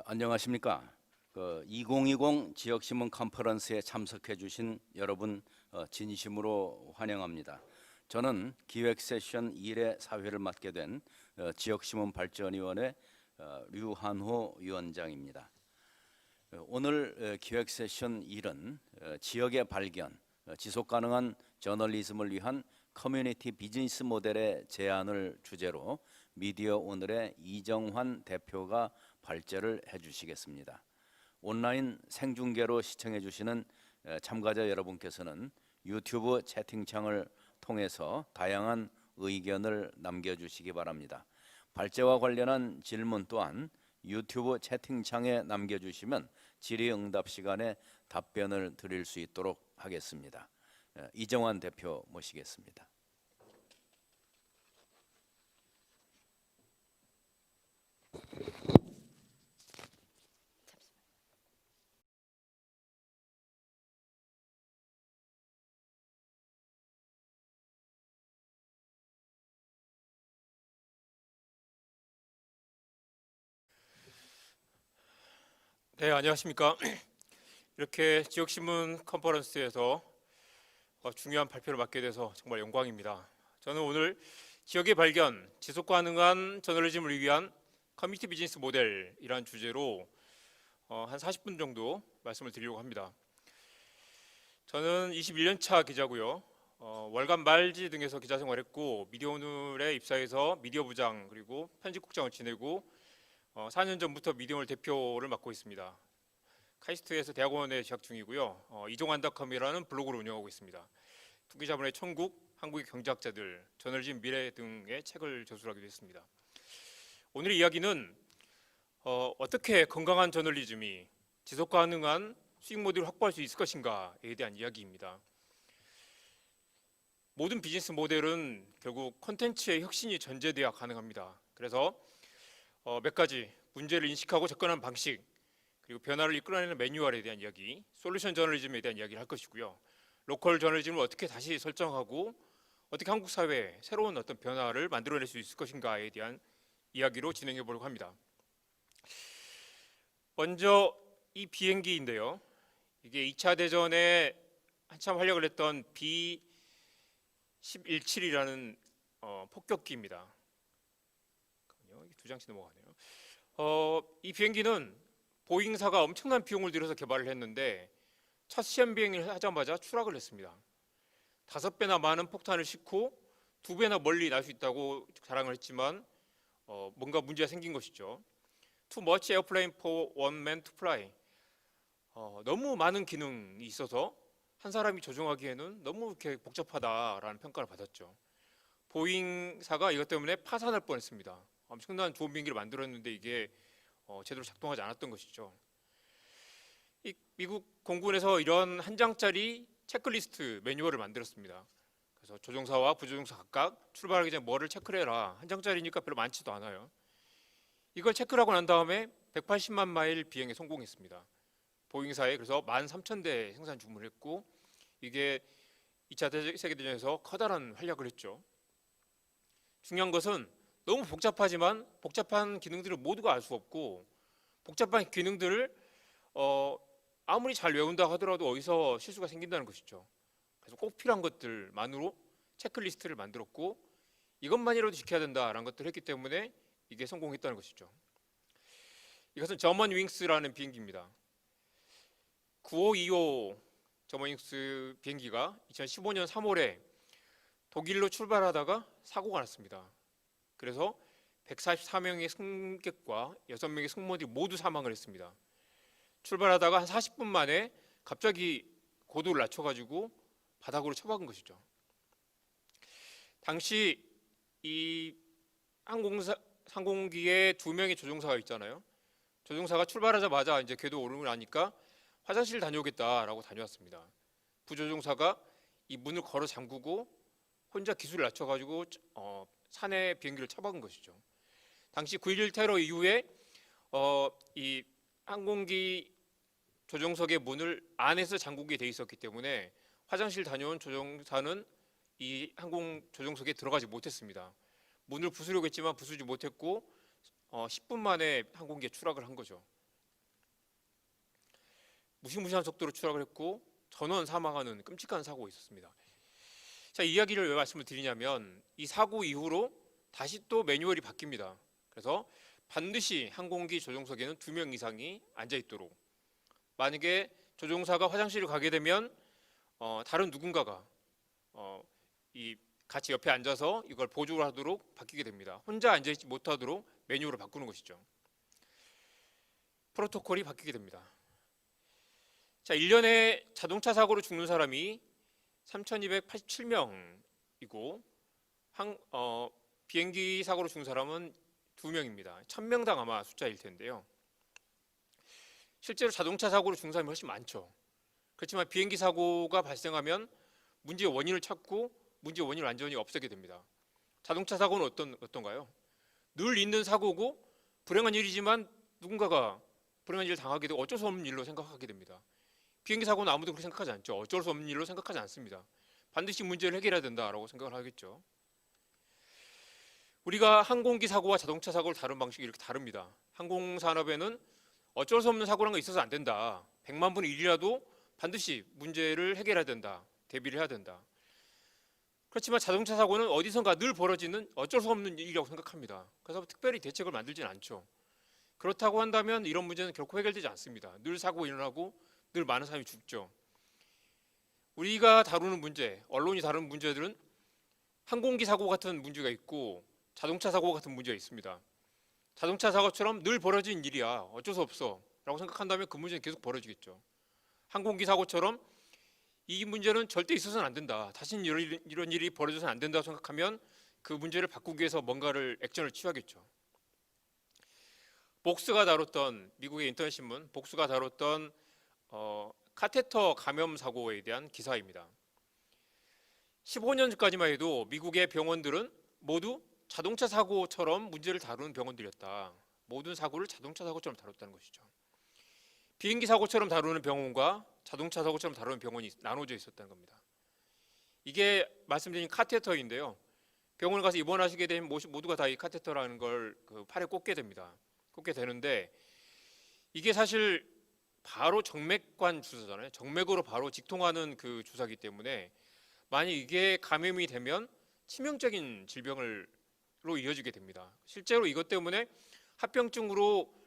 안녕하십니까. 2020 지역신문 컨퍼런스에 참석해 주신 여러분 진심으로 환영합니다. 저는 기획 세션 1의 사회를 맡게 된 지역신문 발전위원회 류한호 위원장입니다. 오늘 기획 세션 1은 지역의 발견, 지속가능한 저널리즘을 위한 커뮤니티 비즈니스 모델의 제안을 주제로 미디어 오늘의 이정환 대표가 발제를 해주시겠습니다. 온라인 생중계로 시청해 주시는 참가자 여러분께서는 유튜브 채팅창을 통해서 다양한 의견을 남겨주시기 바랍니다. 발제와 관련한 질문 또한 유튜브 채팅창에 남겨주시면 질의응답 시간에 답변을 드릴 수 있도록 하겠습니다. 이정환 대표 모시겠습니다. 네, 안녕하십니까. 이렇게 지역신문 컨퍼런스에서 중요한 발표를 맡게 돼서 정말 영광입니다. 저는 오늘 지역의 발견, 지속가능한 저널리즘을 위한 커뮤니티 비즈니스 모델이라는 주제로 한 40분 정도 말씀을 드리려고 합니다. 저는 21년 차 기자고요. 월간 말지 등에서 기자 생활했고 미디어오늘에 입사해서 미디어부장 그리고 편집국장을 지내고 4년 전부터 미디어오늘 대표를 맡고 있습니다. 카이스트에서 대학원에 재학 중이고요. 이종환닷컴이라는 블로그를 운영하고 있습니다. 투기자본의 천국, 한국의 경제학자들, 저널리즘 미래 등의 책을 저술하기도 했습니다. 오늘의 이야기는 어떻게 건강한 저널리즘이 지속 가능한 수익 모델을 확보할 수 있을 것인가에 대한 이야기입니다. 모든 비즈니스 모델은 결국 콘텐츠의 혁신이 전제돼야 가능합니다. 그래서 몇 가지 문제를 인식하고 접근하는 방식, 그리고 변화를 이끌어내는 매뉴얼에 대한 이야기, 솔루션 저널리즘에 대한 이야기를 할 것이고요. 로컬 저널리즘을 어떻게 다시 설정하고 어떻게 한국 사회에 새로운 어떤 변화를 만들어낼 수 있을 것인가에 대한 이야기로 진행해 보려고 합니다. 먼저 이 비행기인데요. 이게 2차 대전에 한참 활약을 했던 B-117이라는 폭격기입니다. 두 장씩 넘어가네요. 이 비행기는 보잉사가 엄청난 비용을 들여서 개발을 했는데 첫 시험 비행을 하자마자 추락을 했습니다. 5배나 많은 폭탄을 싣고 2배나 멀리 날 수 있다고 자랑을 했지만 뭔가 문제가 생긴 것이죠. Too much airplane for one man to fly. 너무 많은 기능이 있어서 한 사람이 조종하기에는 너무 이렇게 복잡하다라는 평가를 받았죠. 보잉사가 이것 때문에 파산할 뻔했습니다. 엄청난 좋은 비행기를 만들었는데 이게 제대로 작동하지 않았던 것이죠. 미국 공군에서 이런 한 장짜리 체크리스트 매뉴얼을 만들었습니다. 그래서 조종사와 부조종사 각각 출발하기 전에 뭐를 체크를 해라. 한 장짜리니까 별로 많지도 않아요. 이걸 체크를 하고 난 다음에 180만 마일 비행에 성공했습니다. 보잉사에 그래서 13,000대 생산 주문을 했고 이게 2차 세계대전에서 커다란 활약을 했죠. 중요한 것은 너무 복잡하지만 복잡한 기능들을 모두가 알 수 없고 복잡한 기능들을 아무리 잘 외운다 하더라도 어디서 실수가 생긴다는 것이죠. 그래서 꼭 필요한 것들만으로 체크리스트를 만들었고 이것만이라도 지켜야 된다라는 것들을 했기 때문에 이게 성공했다는 것이죠. 이것은 저먼윙스라는 비행기입니다. 9525 저먼윙스 비행기가 2015년 3월에 독일로 출발하다가 사고가 났습니다. 그래서 144명의 승객과 6명의 승무원들이 모두 사망을 했습니다. 출발하다가 한 40분 만에 갑자기 고도를 낮춰가지고 바닥으로 처박은 것이죠. 당시 이 항공기에 2명의 조종사가 있잖아요. 조종사가 출발하자마자 이제 궤도 오르고 나니까 화장실 다녀오겠다라고 다녀왔습니다. 부조종사가 이 문을 걸어 잠그고 혼자 기술을 낮춰가지고 산에 비행기를 처박은 것이죠. 당시 9.11 테러 이후에 이 항공기 조종석의 문을 안에서 잠그게 돼 있었기 때문에 화장실 다녀온 조종사는 이 항공 조종석에 들어가지 못했습니다. 문을 부수려고 했지만 부수지 못했고 10분 만에 항공기에 추락을 한 거죠. 무시무시한 속도로 추락을 했고 전원 사망하는 끔찍한 사고가 있었습니다. 자, 이 이야기를 왜 말씀을 드리냐면 이 사고 이후로 다시 또 매뉴얼이 바뀝니다. 그래서 반드시 항공기 조종석에는 2명 이상이 앉아 있도록, 만약에 조종사가 화장실을 가게 되면 다른 누군가가 이 같이 옆에 앉아서 이걸 보조를 하도록 바뀌게 됩니다. 혼자 앉아있지 못하도록 매뉴얼을 바꾸는 것이죠. 프로토콜이 바뀌게 됩니다. 자, 1년에 자동차 사고로 죽는 사람이 3,287명이고 비행기 사고로 죽는 사람은 2명입니다. 1,000명당 아마 숫자일 텐데요. 실제로 자동차 사고로 죽는 사람이 훨씬 많죠. 그렇지만 비행기 사고가 발생하면 문제의 원인을 찾고 문제의 원인을 완전히 없애게 됩니다. 자동차 사고는 어떤가요? 늘 있는 사고고 불행한 일이지만 누군가가 불행한 일을 당하게 되고 어쩔 수 없는 일로 생각하게 됩니다. 비행기 사고는 아무도 그렇게 생각하지 않죠. 어쩔 수 없는 일로 생각하지 않습니다. 반드시 문제를 해결해야 된다라고 생각을 하겠죠. 우리가 항공기 사고와 자동차 사고를 다룬 방식이 이렇게 다릅니다. 항공산업에는 어쩔 수 없는 사고라는 거 있어서 안 된다. 100만 분의 1이라도 반드시 문제를 해결해야 된다. 대비를 해야 된다. 그렇지만 자동차 사고는 어디선가 늘 벌어지는 어쩔 수 없는 일이라고 생각합니다. 그래서 특별히 대책을 만들지는 않죠. 그렇다고 한다면 이런 문제는 결코 해결되지 않습니다. 늘 사고가 일어나고 늘 많은 사람이 죽죠. 우리가 다루는 문제, 언론이 다루는 문제들은 항공기 사고 같은 문제가 있고 자동차 사고 같은 문제가 있습니다. 자동차 사고처럼 늘 벌어진 일이야, 어쩔 수 없어 라고 생각한다면 그 문제는 계속 벌어지겠죠. 항공기 사고처럼 이 문제는 절대 있어서는 안 된다, 다시는 이런 일이 벌어져서는 안 된다고 생각하면 그 문제를 바꾸기 위해서 뭔가를 액션을 취하겠죠. 복스가 다뤘던, 미국의 인터넷 신문 복스가 다뤘던 카테터 감염 사고에 대한 기사입니다. 15년 전까지만 해도 미국의 병원들은 모두 자동차 사고처럼 문제를 다루는 병원들이었다. 모든 사고를 자동차 사고처럼 다뤘다는 것이죠. 비행기 사고처럼 다루는 병원과 자동차 사고처럼 다루는 병원이 나눠져 있었다는 겁니다. 이게 말씀드린 카테터인데요. 병원에 가서 입원하시게 되면 모두가 다 이 카테터라는 걸 그 팔에 꽂게 됩니다. 꽂게 되는데 이게 사실 바로 정맥관 주사잖아요. 정맥으로 바로 직통하는 그 주사기 때문에 만약 이게 감염이 되면 치명적인 질병으로 이어지게 됩니다. 실제로 이것 때문에 합병증으로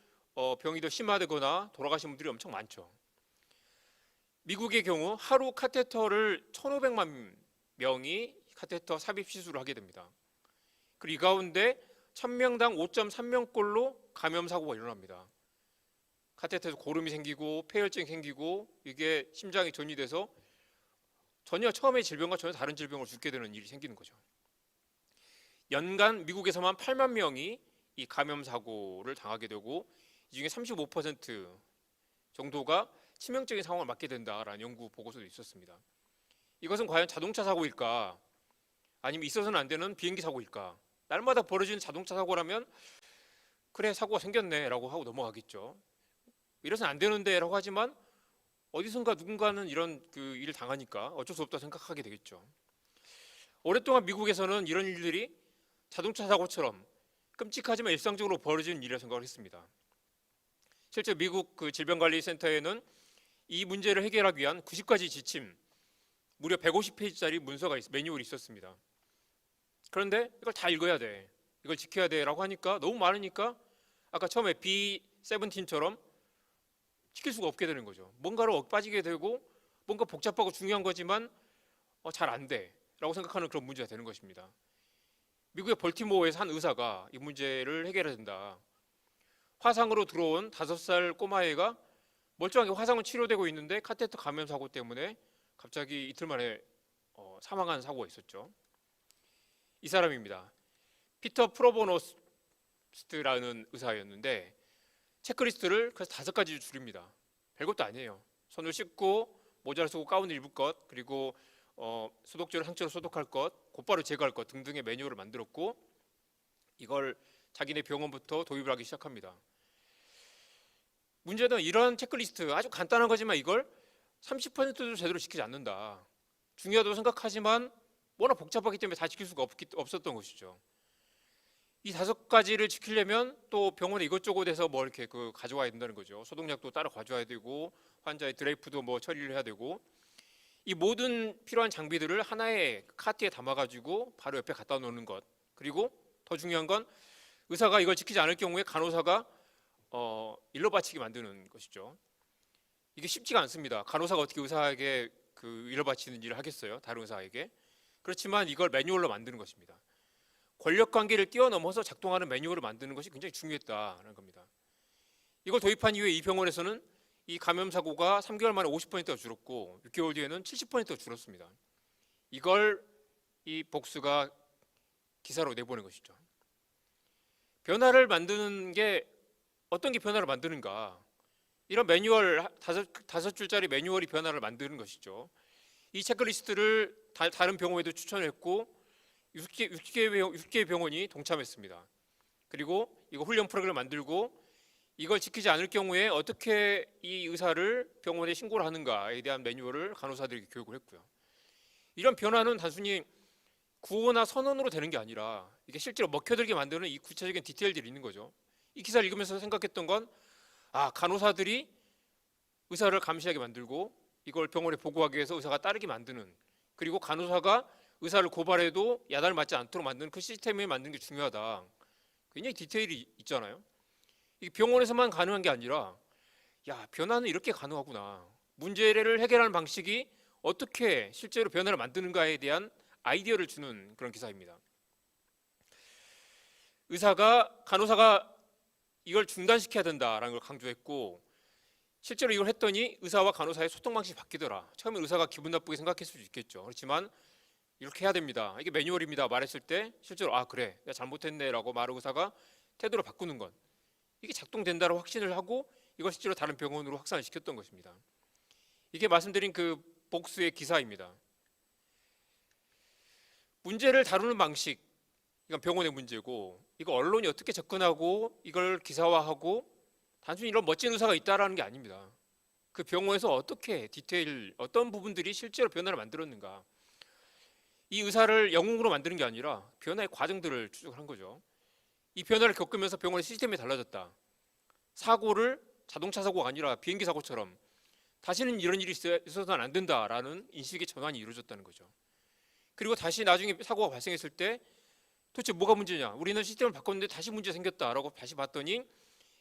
병이 더 심화되거나 돌아가신 분들이 엄청 많죠. 미국의 경우 하루 카테터를 1,500만 명이 카테터 삽입 시술을 하게 됩니다. 그리고 이 가운데 1,000명당 5.3명꼴로 감염 사고가 일어납니다. 카테터에서 고름이 생기고 폐혈증이 생기고 이게 심장이 전이돼서 전혀 처음의 질병과 전혀 다른 질병으로 죽게 되는 일이 생기는 거죠. 연간 미국에서만 8만 명이 이 감염 사고를 당하게 되고 이 중에 35% 정도가 치명적인 상황을 맞게 된다라는 연구 보고서도 있었습니다. 이것은 과연 자동차 사고일까? 아니면 있어서는 안 되는 비행기 사고일까? 날마다 벌어지는 자동차 사고라면 그래, 사고가 생겼네 라고 하고 넘어가겠죠. 이래서는 안 되는데 라고 하지만 어디선가 누군가는 이런 그 일을 당하니까 어쩔 수 없다 생각하게 되겠죠. 오랫동안 미국에서는 이런 일들이 자동차 사고처럼 끔찍하지만 일상적으로 벌어지는 일이라고 생각을 했습니다. 실제 미국 그 질병관리센터에는 이 문제를 해결하기 위한 90가지 지침, 무려 150페이지짜리 매뉴얼이 있었습니다. 그런데 이걸 다 읽어야 돼, 이걸 지켜야 돼 라고 하니까 너무 많으니까 아까 처음에 B17처럼 지킬 수가 없게 되는 거죠. 뭔가로 빠지게 되고 뭔가 복잡하고 중요한 거지만 잘 안 돼 라고 생각하는 그런 문제가 되는 것입니다. 미국의 벌티모어에서 한 의사가 이 문제를 해결해야 된다. 화상으로 들어온 5살 꼬마애가 멀쩡하게 화상은 치료되고 있는데 카테터 감염 사고 때문에 갑자기 이틀 만에 사망한 사고가 있었죠. 이 사람입니다. 피터 프로보노스트라는 의사였는데 체크리스트를 그래서 5가지 줄입니다. 별것도 아니에요. 손을 씻고 모자를 쓰고 가운을 입을 것, 그리고 소독제로 상처를 소독할 것, 곧바로 제거할 것 등등의 매뉴얼을 만들었고 이걸 자기네 병원부터 도입을 하기 시작합니다. 문제는 이런 체크리스트 아주 간단한 거지만 이걸 30%도 제대로 지키지 않는다. 중요하다고 생각하지만 워낙 복잡하기 때문에 다 지킬 수가 없었던 것이죠. 이 5가지를 지키려면 또 병원에 이것저것 해서 뭐 이렇게 가져와야 된다는 거죠. 소독약도 따로 가져와야 되고 환자의 드레이프도 뭐 처리를 해야 되고, 이 모든 필요한 장비들을 하나의 카트에 담아가지고 바로 옆에 갖다 놓는 것. 그리고 더 중요한 건 의사가 이걸 지키지 않을 경우에 간호사가 일러 바치게 만드는 것이죠. 이게 쉽지가 않습니다. 간호사가 어떻게 의사에게 그 일러 바치는 일을 하겠어요? 다른 의사에게. 그렇지만 이걸 매뉴얼로 만드는 것입니다. 권력 관계를 뛰어넘어서 작동하는 매뉴얼을 만드는 것이 굉장히 중요했다는 겁니다. 이걸 도입한 이후에 이 병원에서는 이 감염 사고가 3개월 만에 50%가 줄었고 6개월 뒤에는 70%가 줄었습니다. 이걸 이 복수가 기사로 내보낸 것이죠. 변화를 만드는 게 어떤 게 변화를 만드는가? 이런 매뉴얼 다섯 줄짜리 매뉴얼이 변화를 만드는 것이죠. 이 체크리스트를 다른 병원에도 추천했고 60개의 병원이 동참했습니다. 그리고 이거 훈련 프로그램을 만들고 이걸 지키지 않을 경우에 어떻게 이 의사를 병원에 신고를 하는가에 대한 매뉴얼을 간호사들에게 교육을 했고요. 이런 변화는 단순히 구호나 선언으로 되는 게 아니라 이게 실제로 먹혀들게 만드는 이 구체적인 디테일들이 있는 거죠. 이 기사를 읽으면서 생각했던 건 간호사들이 의사를 감시하게 만들고 이걸 병원에 보고하기 위해서 의사가 따르게 만드는, 그리고 간호사가 의사를 고발해도 야단을 맞지 않도록 만드는 그 시스템을 만드는 게 중요하다. 굉장히 디테일이 있잖아요. 이 병원에서만 가능한 게 아니라 변화는 이렇게 가능하구나. 문제를 해결하는 방식이 어떻게 실제로 변화를 만드는가에 대한 아이디어를 주는 그런 기사입니다. 간호사가 이걸 중단시켜야 된다라는 걸 강조했고, 실제로 이걸 했더니 의사와 간호사의 소통 방식이 바뀌더라. 처음에 의사가 기분 나쁘게 생각했을 수도 있겠죠. 그렇지만 이렇게 해야 됩니다. 이게 매뉴얼입니다. 말했을 때 실제로 그래, 내가 잘못했네라고 말하고 의사가 태도를 바꾸는 것, 이게 작동된다고 확신을 하고 이걸 실제로 다른 병원으로 확산을 시켰던 것입니다. 이게 말씀드린 그 복수의 기사입니다. 문제를 다루는 방식, 이건 병원의 문제고, 이거 언론이 어떻게 접근하고 이걸 기사화하고 단순히 이런 멋진 의사가 있다라는 게 아닙니다. 그 병원에서 어떻게 어떤 부분들이 실제로 변화를 만들었는가, 이 의사를 영웅으로 만드는 게 아니라 변화의 과정들을 추적한 거죠. 이 변화를 겪으면서 병원의 시스템이 달라졌다. 사고를 자동차 사고가 아니라 비행기 사고처럼 다시는 이런 일이 있어서는 안 된다라는 인식의 전환이 이루어졌다는 거죠. 그리고 다시 나중에 사고가 발생했을 때 도대체 뭐가 문제냐, 우리는 시스템을 바꿨는데 다시 문제 생겼다라고 다시 봤더니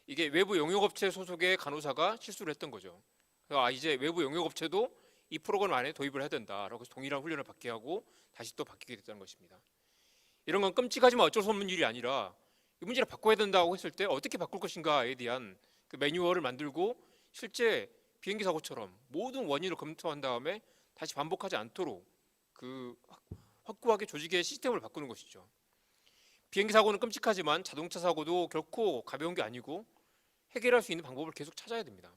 이게 외부 용역업체 소속의 간호사가 실수를 했던 거죠. 그래서 이제 외부 용역업체도 이 프로그램 안에 도입을 해야 된다라고 해서 동일한 훈련을 받게 하고 다시 또 바뀌게 됐다는 것입니다. 이런 건 끔찍하지만 어쩔 수 없는 일이 아니라 이 문제를 바꿔야 된다고 했을 때 어떻게 바꿀 것인가에 대한 그 매뉴얼을 만들고 실제 비행기 사고처럼 모든 원인을 검토한 다음에 다시 반복하지 않도록 그 확고하게 조직의 시스템을 바꾸는 것이죠. 비행기 사고는 끔찍하지만 자동차 사고도 결코 가벼운 게 아니고 해결할 수 있는 방법을 계속 찾아야 됩니다.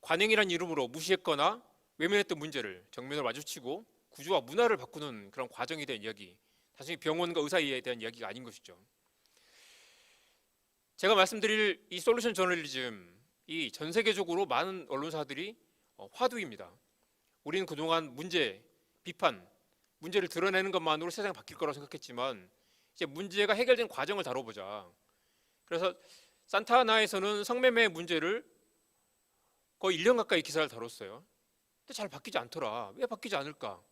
관행이란 이름으로 무시했거나 외면했던 문제를 정면으로 마주치고 구조와 문화를 바꾸는 그런 과정에 대한 이야기, 단순히 병원과 의사에 대한 이야기가 아닌 것이죠. 제가 말씀드릴 이 솔루션 저널리즘, 이 전 세계적으로 많은 언론사들이 화두입니다. 우리는 그동안 비판, 문제를 드러내는 것만으로 세상이 바뀔 거라고 생각했지만 이제 문제가 해결된 과정을 다뤄보자. 그래서 산타나에서는 성매매 문제를 거의 1년 가까이 기사를 다뤘어요. 근데 잘 바뀌지 않더라. 왜 바뀌지 않을까?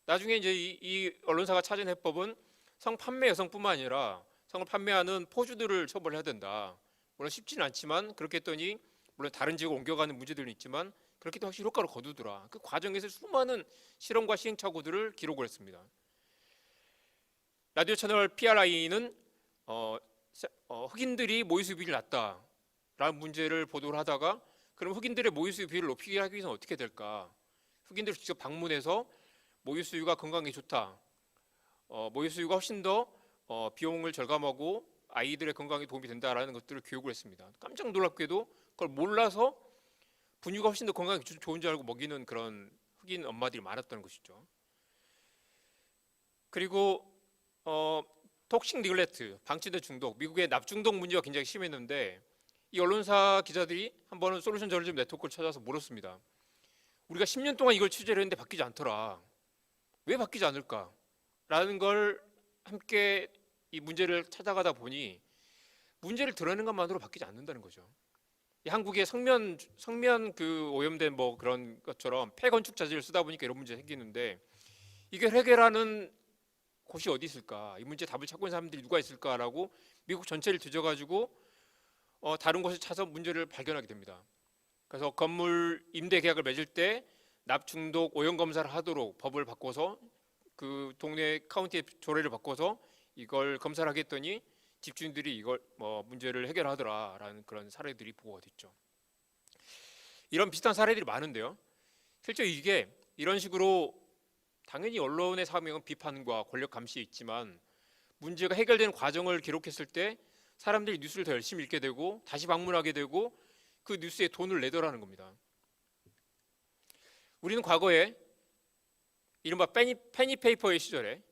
나중에 이제 이 언론사가 찾은 해법은 성판매 여성뿐만 아니라 성을 판매하는 포주들을 처벌해야 된다. 물론 쉽지는 않지만 그렇게 했더니 물론 다른 지역으로 옮겨가는 문제들은 있지만 그렇게 도 확실히 효과를 거두더라. 그 과정에서 수많은 실험과 시행착오들을 기록을 했습니다. 라디오 채널 PRI는 흑인들이 모의수유 비율이 낮다라는 문제를 보도를 하다가 그럼 흑인들의 모의수유 비율을 높이게 하기 위해서는 어떻게 될까? 흑인들을 직접 방문해서 모유수유가 건강에 좋다. 모유수유가 훨씬 더 비용을 절감하고 아이들의 건강에 도움이 된다라는 것들을 교육을 했습니다. 깜짝 놀랍게도 그걸 몰라서 분유가 훨씬 더 건강에 좋은 줄 알고 먹이는 그런 흑인 엄마들이 많았다는 것이죠. 그리고 톡식 니글렉트, 방치된 중독, 미국의 납중독 문제가 굉장히 심했는데 이 언론사 기자들이 한 번은 솔루션 저널리즘 네트워크를 찾아서 물었습니다. 우리가 10년 동안 이걸 취재를 했는데 바뀌지 않더라. 왜 바뀌지 않을까? 라는 걸 함께 이 문제를 찾아가다 보니 문제를 드러내는 것만으로 바뀌지 않는다는 거죠. 이 한국의 성면 그 오염된 뭐 그런 것처럼 폐건축 자재를 쓰다 보니까 이런 문제 생기는데 이걸 해결하는 곳이 어디 있을까? 이 문제 답을 찾고 있는 사람들이 누가 있을까라고 미국 전체를 뒤져가지고 다른 곳을 찾아 문제를 발견하게 됩니다. 그래서 건물 임대 계약을 맺을 때 납중독 오염 검사를 하도록 법을 바꿔서 그 동네 카운티의 조례를 바꿔서 이걸 검사를 하겠더니 집주인들이 이걸 문제를 해결하더라라는 그런 사례들이 보고가 됐죠. 이런 비슷한 사례들이 많은데요. 실제 이게 이런 식으로 당연히 언론의 사명은 비판과 권력 감시에 있지만 문제가 해결되는 과정을 기록했을 때 사람들이 뉴스를 더 열심히 읽게 되고 다시 방문하게 되고 그 뉴스에 돈을 내더라는 겁니다. 우리는 과거에 이른바 페니페이퍼의 시절에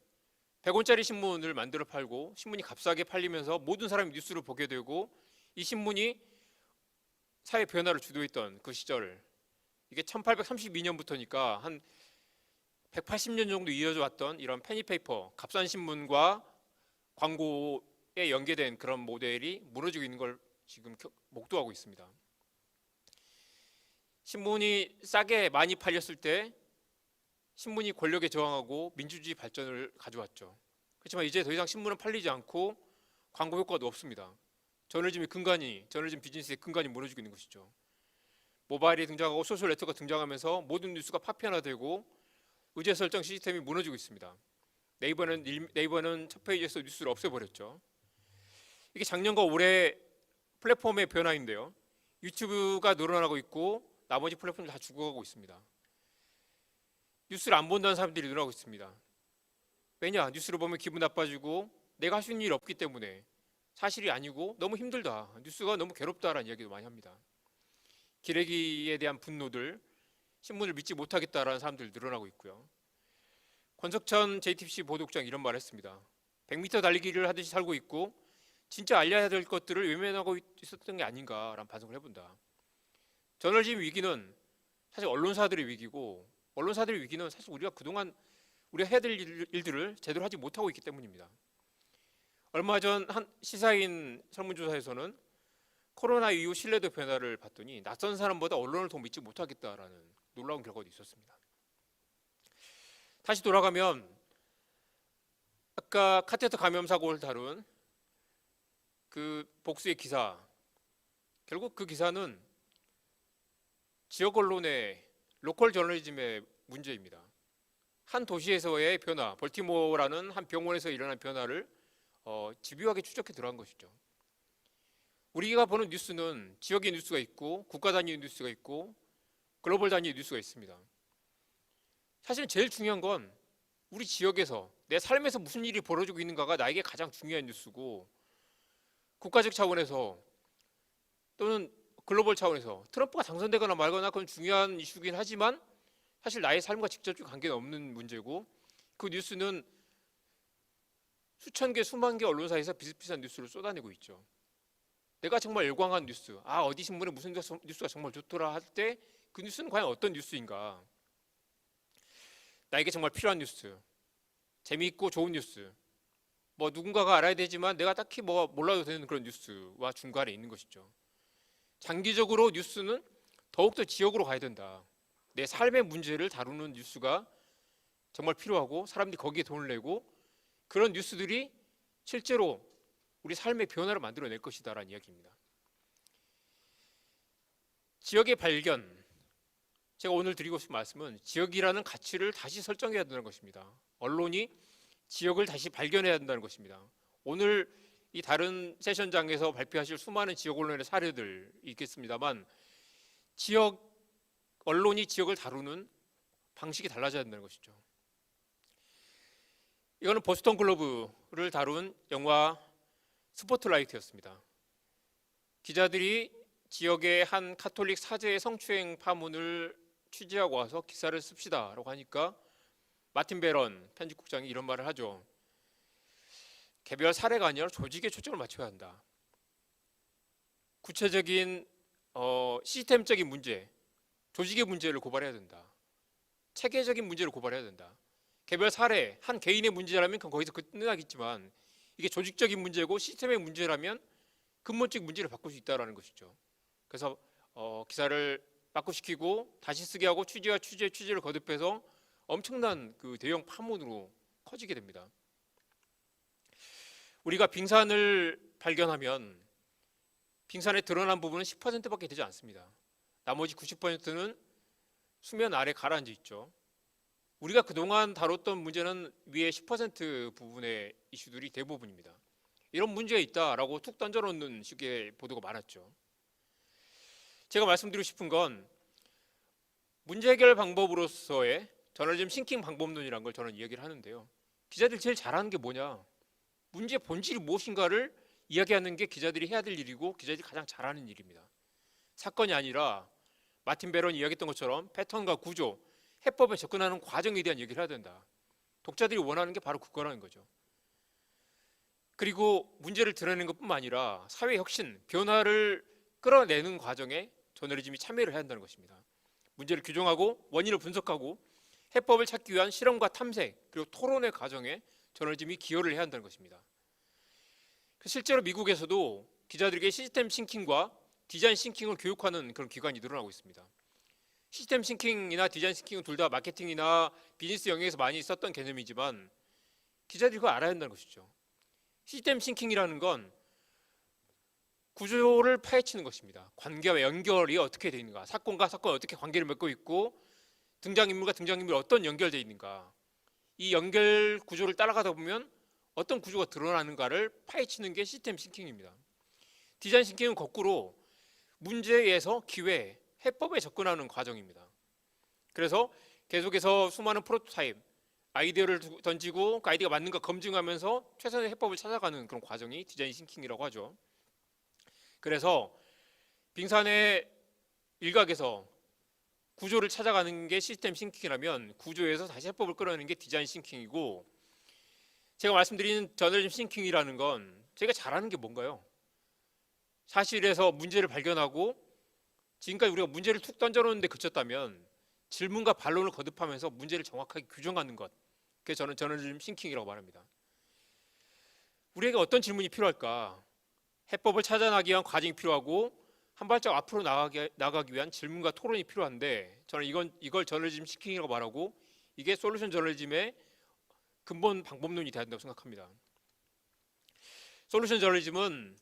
100원짜리 신문을 만들어 팔고 신문이 값싸게 팔리면서 모든 사람이 뉴스를 보게 되고 이 신문이 사회 변화를 주도했던 그 시절, 이게 1832년부터니까 한 180년 정도 이어져 왔던 이런 페니페이퍼, 값싼 신문과 광고에 연계된 그런 모델이 무너지고 있는 걸 지금 목도하고 있습니다. 신문이 싸게 많이 팔렸을 때 신문이 권력에 저항하고 민주주의 발전을 가져왔죠. 그렇지만 이제 더 이상 신문은 팔리지 않고 광고 효과도 없습니다. 저널리즘 비즈니스의 근간이 무너지고 있는 것이죠. 모바일이 등장하고 소셜 네트워크가 등장하면서 모든 뉴스가 파편화되고 의제 설정 시스템이 무너지고 있습니다. 네이버는 첫 페이지에서 뉴스를 없애버렸죠. 이게 작년과 올해 플랫폼의 변화인데요. 유튜브가 늘어나고 있고 나머지 플랫폼들 다 죽어가고 있습니다. 뉴스를 안 본다는 사람들이 늘어나고 있습니다. 왜냐? 뉴스를 보면 기분 나빠지고 내가 할 수 있는 일 없기 때문에 사실이 아니고 너무 힘들다. 뉴스가 너무 괴롭다라는 이야기도 많이 합니다. 기레기에 대한 분노들, 신문을 믿지 못하겠다라는 사람들이 늘어나고 있고요. 권석천 JTBC 보도국장 이런 말을 했습니다. 100m 달리기를 하듯이 살고 있고 진짜 알려야 될 것들을 외면하고 있었던 게 아닌가라는 반성을 해본다. 저널리즘 위기는 사실 언론사들의 위기고 언론사들의 위기는 사실 우리가 그동안 우리가 해야 될 일들을 제대로 하지 못하고 있기 때문입니다. 얼마 전 한 시사인 설문조사에서는 코로나 이후 신뢰도 변화를 봤더니 낯선 사람보다 언론을 더 믿지 못하겠다라는 놀라운 결과도 있었습니다. 다시 돌아가면 아까 카테터 감염 사고를 다룬 그 복수의 기사, 결국 그 기사는 지역 언론의 로컬 저널리즘의 문제입니다. 한 도시에서의 변화, 벌티모어라는 한 병원에서 일어난 변화를 집요하게 추적해 들어간 것이죠. 우리가 보는 뉴스는 지역의 뉴스가 있고 국가 단위의 뉴스가 있고 글로벌 단위의 뉴스가 있습니다. 사실 제일 중요한 건 우리 지역에서 내 삶에서 무슨 일이 벌어지고 있는가가 나에게 가장 중요한 뉴스고 국가적 차원에서 또는 글로벌 차원에서 트럼프가 당선되거나 말거나 그건 중요한 이슈긴 하지만 사실 나의 삶과 직접적 관계는 없는 문제고 그 뉴스는 수천 개, 수만 개 언론사에서 비슷비슷한 뉴스를 쏟아내고 있죠. 내가 정말 열광한 뉴스, 어디 신문에 무슨 뉴스가 정말 좋더라 할 때 그 뉴스는 과연 어떤 뉴스인가? 나에게 정말 필요한 뉴스, 재미있고 좋은 뉴스, 누군가가 알아야 되지만 내가 딱히 몰라도 되는 그런 뉴스와 중간에 있는 것이죠. 장기적으로 뉴스는 더욱더 지역으로 가야 된다. 내 삶의 문제를 다루는 뉴스가 정말 필요하고 사람들이 거기에 돈을 내고 그런 뉴스들이 실제로 우리 삶의 변화를 만들어낼 것이다라는 이야기입니다. 지역의 발견, 제가 오늘 드리고 싶은 말씀은 지역이라는 가치를 다시 설정해야 된다는 것입니다. 언론이 지역을 다시 발견해야 된다는 것입니다. 오늘 이 다른 세션장에서 발표하실 수많은 지역 언론의 사례들이 있겠습니다만 언론이 지역을 다루는 방식이 달라져야 된다는 것이죠. 이거는 보스턴 글로브를 다룬 영화 스포트라이트였습니다. 기자들이 지역의 한 카톨릭 사제의 성추행 파문을 취재하고 와서 기사를 씁시다라고 하니까 마틴 베런 편집국장이 이런 말을 하죠. 개별 사례가 아니라 조직에 초점을 맞춰야 한다. 구체적인 시스템적인 문제, 조직의 문제를 고발해야 된다. 체계적인 문제를 고발해야 된다. 개별 사례, 한 개인의 문제라면 그건 거기서 끝나겠지만 이게 조직적인 문제고 시스템의 문제라면 근본적 문제를 바꿀 수 있다는 것이죠. 그래서 기사를 빠꾸시키고 다시 쓰게 하고 취재와 취재를 거듭해서 엄청난 그 대형 파문으로 커지게 됩니다. 우리가 빙산을 발견하면 빙산에 드러난 부분은 10%밖에 되지 않습니다. 나머지 90%는 수면 아래 가라앉아 있죠. 우리가 그동안 다뤘던 문제는 위에 10% 부분의 이슈들이 대부분입니다. 이런 문제가 있다라고 툭 던져놓는 식의 보도가 많았죠. 제가 말씀드리고 싶은 건 문제 해결 방법으로서의 저널리즘 싱킹 방법론이라는 걸 저는 이야기를 하는데요. 기자들이 제일 잘하는 게 뭐냐? 문제의 본질이 무엇인가를 이야기하는 게 기자들이 해야 될 일이고 기자들이 가장 잘하는 일입니다. 사건이 아니라 마틴 베런이 이야기했던 것처럼 패턴과 구조, 해법에 접근하는 과정에 대한 얘기를 해야 된다. 독자들이 원하는 게 바로 그거라는 거죠. 그리고 문제를 드러내는 것뿐만 아니라 사회 혁신, 변화를 끌어내는 과정에 저널리즘이 참여를 해야 한다는 것입니다. 문제를 규정하고 원인을 분석하고 해법을 찾기 위한 실험과 탐색 그리고 토론의 과정에 저널리즘이 기여를 해야 한다는 것입니다. 실제로 미국에서도 기자들에게 시스템 싱킹과 디자인 싱킹을 교육하는 그런 기관이 늘어나고 있습니다. 시스템 싱킹이나 디자인 싱킹은 둘 다 마케팅이나 비즈니스 영역에서 많이 썼던 개념이지만 기자들이 그걸 알아야 한다는 것이죠. 시스템 싱킹이라는 건 구조를 파헤치는 것입니다. 관계와 연결이 어떻게 되어 있는가, 사건과 사건이 어떻게 관계를 맺고 있고 등장인물과 등장인물이 어떤 연결되어 있는가, 이 연결 구조를 따라가다 보면 어떤 구조가 드러나는가를 파헤치는 게 시스템 싱킹입니다. 디자인 싱킹은 거꾸로 문제에서 기회, 해법에 접근하는 과정입니다. 그래서 계속해서 수많은 프로토타입, 아이디어를 던지고 그 아이디어가 맞는가 검증하면서 최선의 해법을 찾아가는 그런 과정이 디자인 싱킹이라고 하죠. 그래서 빙산의 일각에서 구조를 찾아가는 게 시스템 싱킹이라면 구조에서 다시 해법을 끌어내는 게 디자인 싱킹이고, 제가 말씀드린 저널리즘 싱킹이라는 건 제가 잘하는 게 뭔가요? 사실에서 문제를 발견하고 지금까지 우리가 문제를 툭 던져놓는데 그쳤다면 질문과 반론을 거듭하면서 문제를 정확하게 규정하는 것, 그게 저는 저널리즘 싱킹이라고 말합니다. 우리에게 어떤 질문이 필요할까? 해법을 찾아나가기 위한 과정이 필요하고 한 발짝 앞으로 나가기 위한 질문과 토론이 필요한데 저는 이걸 저널리즘 싱킹이라고 말하고 이게 솔루션 저널리즘의 근본 방법론이 돼야 된다고 생각합니다. 솔루션 저널리즘은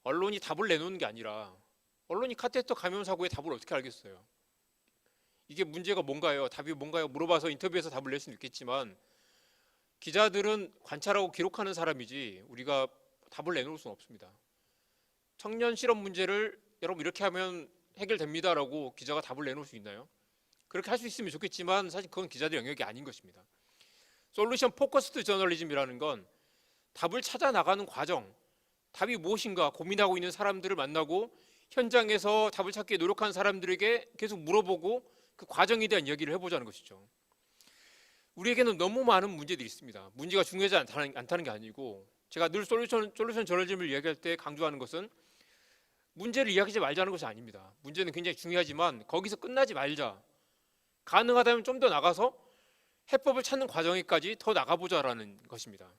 언론이 답을 내놓는 게 아니라 언론이 카테터 감염 사고의 답을 어떻게 알겠어요? 이게 문제가 뭔가요? 답이 뭔가요? 물어봐서 인터뷰에서 답을 낼 수는 있겠지만 기자들은 관찰하고 기록하는 사람이지 우리가 답을 내놓을 수는 없습니다. 청년 실업 문제를 여러분 이렇게 하면 해결됩니다라고 기자가 답을 내놓을 수 있나요? 그렇게 할 수 있으면 좋겠지만 사실 그건 기자들 영역이 아닌 것입니다. 솔루션 포커스드 저널리즘이라는 건 답을 찾아 나가는 과정, 답이 무엇인가 고민하고 있는 사람들을 만나고 현장에서 답을 찾기 노력하는 사람들에게 계속 물어보고 그 과정에 대한 이야기를 해보자는 것이죠. 우리에게는 너무 많은 문제들이 있습니다. 문제가 중요하지 않다는 게 아니고 제가 늘 솔루션 저널리즘을 이야기할 때 강조하는 것은 문제를 이야기하지 말자는 것이 아닙니다. 문제는 굉장히 중요하지만 거기서 끝나지 말자. 가능하다면 좀 더 나가서 해법을 찾는 과정에까지 더 나가보자라는 것입니다.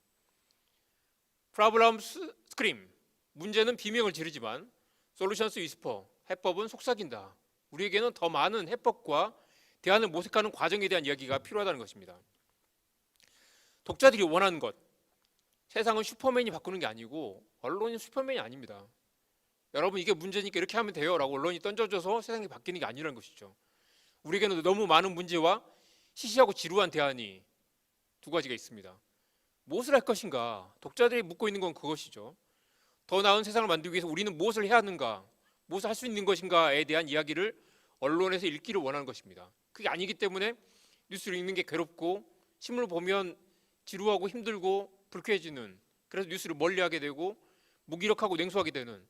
프로블럼스 스크림, 문제는 비명을 지르지만 솔루션스 위스퍼, 해법은 속삭인다. 우리에게는 더 많은 해법과 대안을 모색하는 과정에 대한 이야기가 필요하다는 것입니다. 독자들이 원하는 것, 세상은 슈퍼맨이 바꾸는 게 아니고 언론이 슈퍼맨이 아닙니다. 여러분 이게 문제니까 이렇게 하면 돼요 라고 언론이 던져줘서 세상이 바뀌는 게 아니라는 것이죠. 우리에게는 너무 많은 문제와 시시하고 지루한 대안이 두 가지가 있습니다. 무엇을 할 것인가? 독자들이 묻고 있는 건 그것이죠. 더 나은 세상을 만들기 위해서 우리는 무엇을 해야 하는가? 무엇을 할 수 있는 것인가에 대한 이야기를 언론에서 읽기를 원하는 것입니다. 그게 아니기 때문에 뉴스를 읽는 게 괴롭고 신문을 보면 지루하고 힘들고 불쾌해지는, 그래서 뉴스를 멀리하게 되고 무기력하고 냉소하게 되는,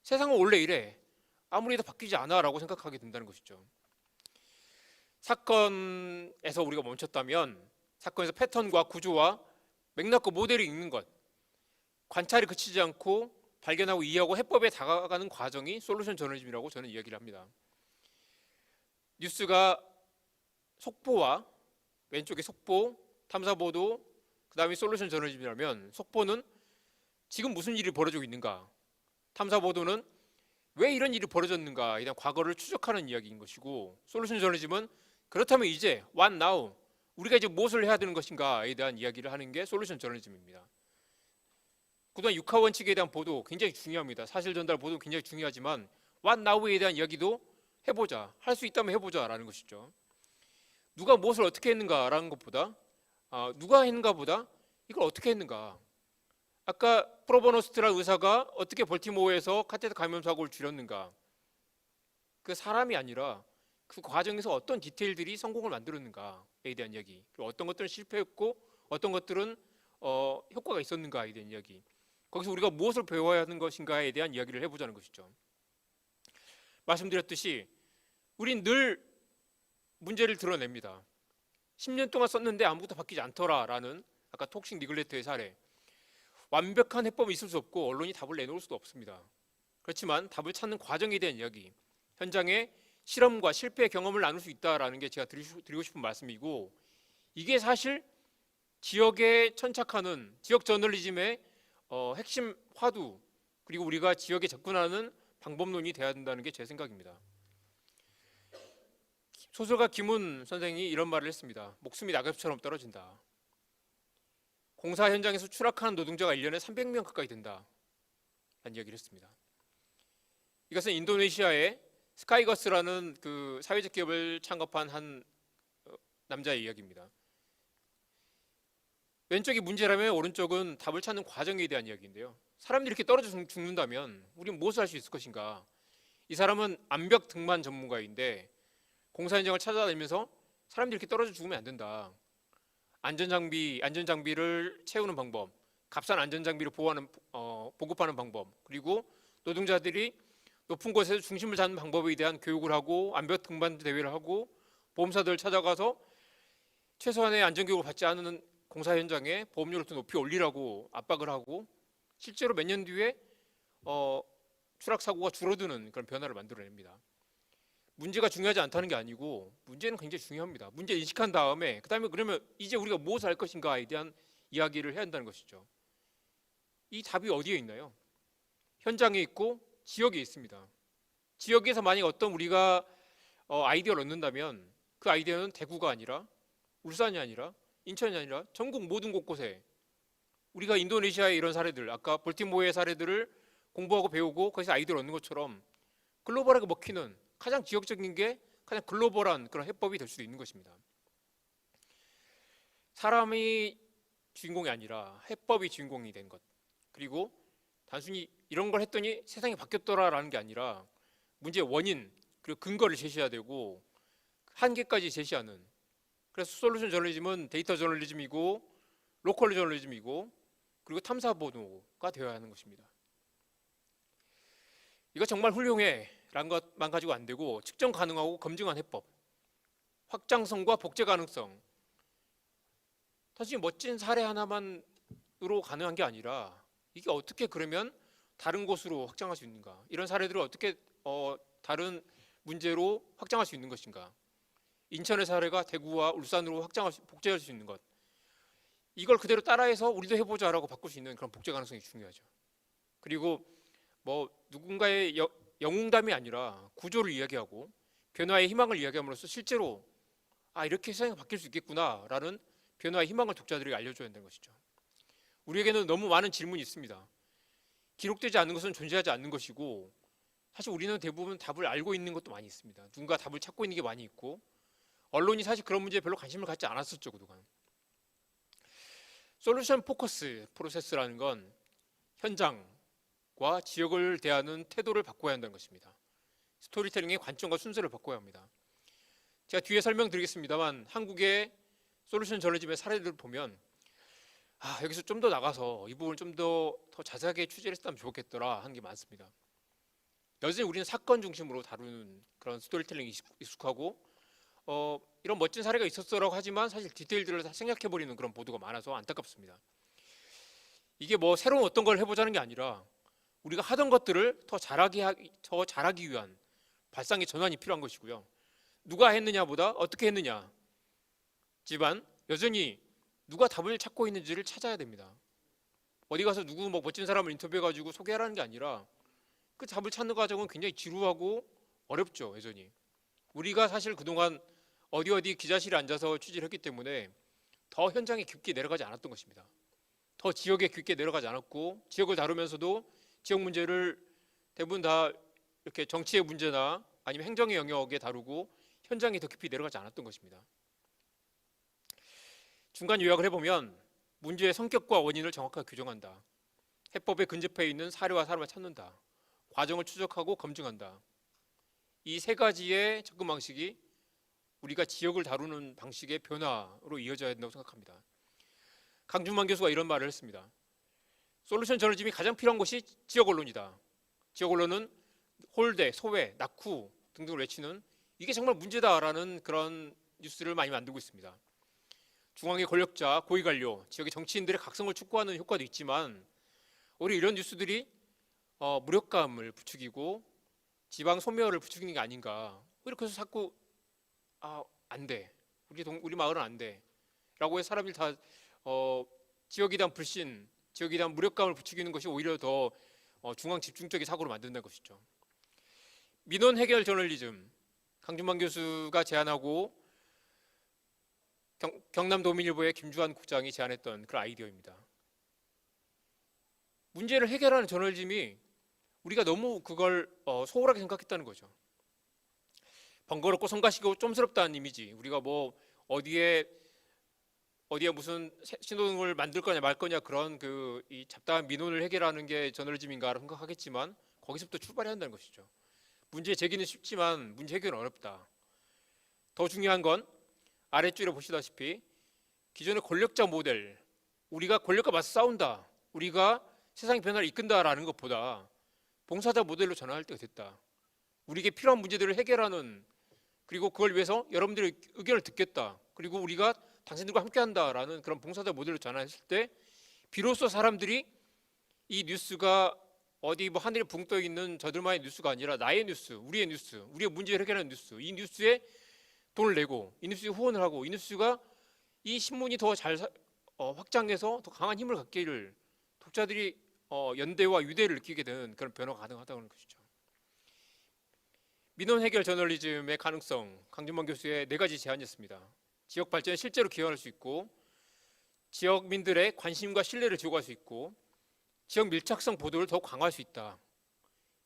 세상은 원래 이래 아무리 해도 바뀌지 않아 라고 생각하게 된다는 것이죠. 사건에서 우리가 멈췄다면 사건에서 패턴과 구조와 맥락과 모델을 읽는 것, 관찰이 그치지 않고 발견하고 이해하고 해법에 다가가는 과정이 솔루션 저널리즘이라고 저는 이야기를 합니다. 뉴스가 속보와 왼쪽에 속보, 탐사보도, 그 다음에 솔루션 저널리즘이라면 속보는 지금 무슨 일이 벌어지고 있는가, 탐사보도는 왜 이런 일이 벌어졌는가에 대한 과거를 추적하는 이야기인 것이고, 솔루션 저널리즘은 그렇다면 이제 what now 우리가 이제 무엇을 해야 되는 것인가에 대한 이야기를 하는 게 솔루션 저널리즘입니다. 그동안 육하 원칙에 대한 보도 굉장히 중요합니다. 사실 전달 보도 굉장히 중요하지만 what now에 대한 이야기도 해보자, 할 수 있다면 해보자라는 것이죠. 누가 무엇을 어떻게 했는가라는 것보다 누가 했는가 보다 이걸 어떻게 했는가. 아까 프로보노스트라는 의사가 어떻게 벌티모어에서 카테터 감염 사고를 줄였는가. 그 사람이 아니라 그 과정에서 어떤 디테일들이 성공을 만들었는가에 대한 이야기, 그리고 어떤 것들은 실패했고 어떤 것들은 효과가 있었는가에 대한 이야기, 거기서 우리가 무엇을 배워야 하는 것인가에 대한 이야기를 해보자는 것이죠. 말씀드렸듯이 우린 늘 문제를 드러냅니다. 10년 동안 썼는데 아무것도 바뀌지 않더라라는 아까 톡식 니글레트의 사례. 완벽한 해법이 있을 수 없고 언론이 답을 내놓을 수도 없습니다. 그렇지만 답을 찾는 과정에 대한 이야기, 현장의 실험과 실패 경험을 나눌 수 있다라는 게 제가 드리고 싶은 말씀이고, 이게 사실 지역에 천착하는 지역 저널리즘의 핵심 화두, 그리고 우리가 지역에 접근하는 방법론이 돼야 된다는 게 제 생각입니다. 소설가 김훈 선생이 이런 말을 했습니다. 목숨이 낙엽처럼 떨어진다. 공사 현장에서 추락하는 노동자가 1년에 300명 가까이 된다 라는 이야기를 했습니다. 이것은 인도네시아의 스카이거스라는 그 사회적 기업을 창업한 한 남자의 이야기입니다. 왼쪽이 문제라면 오른쪽은 답을 찾는 과정에 대한 이야기인데요. 사람들이 이렇게 떨어져 죽는다면 우리는 무엇을 할 수 있을 것인가. 이 사람은 암벽 등반 전문가인데 공사 현장을 찾아다니면서 사람들이 이렇게 떨어져 죽으면 안 된다. 안전장비를 채우는 방법, 값싼 안전장비를 보급하는 방법, 그리고 노동자들이 높은 곳에서 중심을 잡는 방법에 대한 교육을 하고 암벽 등반 대회를 하고 보험사들을 찾아가서 최소한의 안전교육을 받지 않은 공사 현장에 보험료를 더 높이 올리라고 압박을 하고 실제로 몇 년 뒤에 추락 사고가 줄어드는 그런 변화를 만들어냅니다. 문제가 중요하지 않다는 게 아니고 문제는 굉장히 중요합니다. 문제 인식한 다음에 그다음에 그러면 이제 우리가 무엇을 할 것인가에 대한 이야기를 해야 한다는 것이죠. 이 답이 어디에 있나요? 현장에 있고 지역에 있습니다. 지역에서 만약 어떤 우리가 아이디어를 얻는다면 그 아이디어는 대구가 아니라 울산이 아니라 인천이 아니라 전국 모든 곳곳에 우리가 인도네시아의 이런 사례들, 아까 볼티모어의 사례들을 공부하고 배우고 거기서 아이디어를 얻는 것처럼 글로벌하게 먹히는 가장 지역적인 게 가장 글로벌한 그런 해법이 될 수도 있는 것입니다. 사람이 주인공이 아니라 해법이 주인공이 된 것, 그리고 단순히 이런 걸 했더니 세상이 바뀌었더라라는 게 아니라 문제의 원인 그리고 근거를 제시해야 되고 한계까지 제시하는, 그래서 솔루션 저널리즘은 데이터 저널리즘이고 로컬 저널리즘이고 그리고 탐사 보도가 되어야 하는 것입니다. 이거 정말 훌륭해 라는 것만 가지고 안 되고 측정 가능하고 검증한 해법, 확장성과 복제 가능성, 사실 멋진 사례 하나만으로 가능한 게 아니라 이게 어떻게 그러면 다른 곳으로 확장할 수 있는가, 이런 사례들을 어떻게 다른 문제로 확장할 수 있는 것인가, 인천의 사례가 대구와 울산으로 복제할 수 있는 것, 이걸 그대로 따라해서 우리도 해보자라고 바꿀 수 있는 그런 복제 가능성이 중요하죠. 그리고 뭐 누군가의 영웅담이 아니라 구조를 이야기하고 변화의 희망을 이야기함으로써 실제로 이렇게 세상이 바뀔 수 있겠구나라는 변화의 희망을 독자들에게 알려줘야 한다는 것이죠. 우리에게는 너무 많은 질문이 있습니다. 기록되지 않는 것은 존재하지 않는 것이고 사실 우리는 대부분 답을 알고 있는 것도 많이 있습니다. 누군가 답을 찾고 있는 게 많이 있고 언론이 사실 그런 문제에 별로 관심을 갖지 않았었죠 그동안. 솔루션 포커스 프로세스라는 건 현장과 지역을 대하는 태도를 바꿔야 한다는 것입니다. 스토리텔링의 관점과 순서를 바꿔야 합니다. 제가 뒤에 설명드리겠습니다만 한국의 솔루션 저널리즘의 사례들을 보면 여기서 좀 더 나가서 이 부분을 좀 더 자세하게 취재를 했다면 좋겠더라 하는 게 많습니다. 여전히 우리는 사건 중심으로 다루는 그런 스토리텔링이 익숙하고 이런 멋진 사례가 있었어라고 하지만 사실 디테일들을 다 생략해버리는 그런 보도가 많아서 안타깝습니다. 이게 뭐 새로운 어떤 걸 해보자는 게 아니라 우리가 하던 것들을 더 잘하기 위한 발상의 전환이 필요한 것이고요. 누가 했느냐보다 어떻게 했느냐지만 여전히 누가 답을 찾고 있는지를 찾아야 됩니다. 어디 가서 누구 멋진 사람을 인터뷰해가지고 소개하라는 게 아니라 그 답을 찾는 과정은 굉장히 지루하고 어렵죠. 여전히 우리가 사실 그동안 어디 기자실에 앉아서 취재를 했기 때문에 더 현장에 깊게 내려가지 않았던 것입니다. 더 지역에 깊게 내려가지 않았고, 지역을 다루면서도 지역 문제를 대부분 다 이렇게 정치의 문제나 아니면 행정의 영역에 다루고 현장에 더 깊이 내려가지 않았던 것입니다. 중간 요약을 해보면 문제의 성격과 원인을 정확하게 규정한다. 해법에 근접해 있는 사례와 사람을 찾는다. 과정을 추적하고 검증한다. 이 세 가지의 접근 방식이 우리가 지역을 다루는 방식의 변화로 이어져야 된다고 생각합니다. 강준만 교수가 이런 말을 했습니다. 솔루션 저널리즘이 가장 필요한 것이 지역 언론이다. 지역 언론은 홀대, 소외, 낙후 등등을 외치는 이게 정말 문제다라는 그런 뉴스를 많이 만들고 있습니다. 중앙의 권력자, 고위관료, 지역의 정치인들의 각성을 촉구하는 효과도 있지만 오히려 이런 뉴스들이 무력감을 부추기고 지방 소멸을 부추기는 게 아닌가. 이렇게 해서 자꾸 안 돼. 우리 마을은 안 돼. 라고 해서 사람들이 다 지역에 대한 불신, 지역에 대한 무력감을 부추기는 것이 오히려 더 중앙 집중적인 사고를 만든다는 것이죠. 민원 해결 저널리즘, 강준만 교수가 제안하고 경남도민일보의 김주환 국장이 제안했던 그런 아이디어입니다. 문제를 해결하는 저널리즘이 우리가 너무 그걸 소홀하게 생각했다는 거죠. 번거롭고 성가시고 쫌스럽다는 이미지, 우리가 뭐 어디에 무슨 신호등을 만들 거냐 말 거냐 그런 이 잡다한 민원을 해결하는 게 저널리즘인가라고 생각하겠지만 거기서부터 출발해야 한다는 것이죠. 문제 제기는 쉽지만 문제 해결은 어렵다. 더 중요한 건 아랫줄에 보시다시피 기존의 권력자 모델, 우리가 권력과 맞서 싸운다, 우리가 세상의 변화를 이끈다라는 것보다 봉사자 모델로 전환할 때가 됐다. 우리에게 필요한 문제들을 해결하는, 그리고 그걸 위해서 여러분들의 의견을 듣겠다, 그리고 우리가 당신들과 함께한다라는 그런 봉사자 모델로 전환했을 때 비로소 사람들이 이 뉴스가 어디 뭐 하늘에 붕 떠 있는 저들만의 뉴스가 아니라 나의 뉴스, 우리의 뉴스, 우리의 문제를 해결하는 뉴스, 이 뉴스에 돈을 내고 이 뉴스에 후원을 하고 이 뉴스가 이 신문이 더 잘 확장해서 더 강한 힘을 갖기를 독자들이 연대와 유대를 느끼게 되는 그런 변화가 가능하다는 것이죠. 민원 해결 저널리즘의 가능성, 강준만 교수의 4가지 제안이었습니다. 지역 발전에 실제로 기여할 수 있고, 지역민들의 관심과 신뢰를 지속할 수 있고, 지역 밀착성 보도를 더 강화할 수 있다.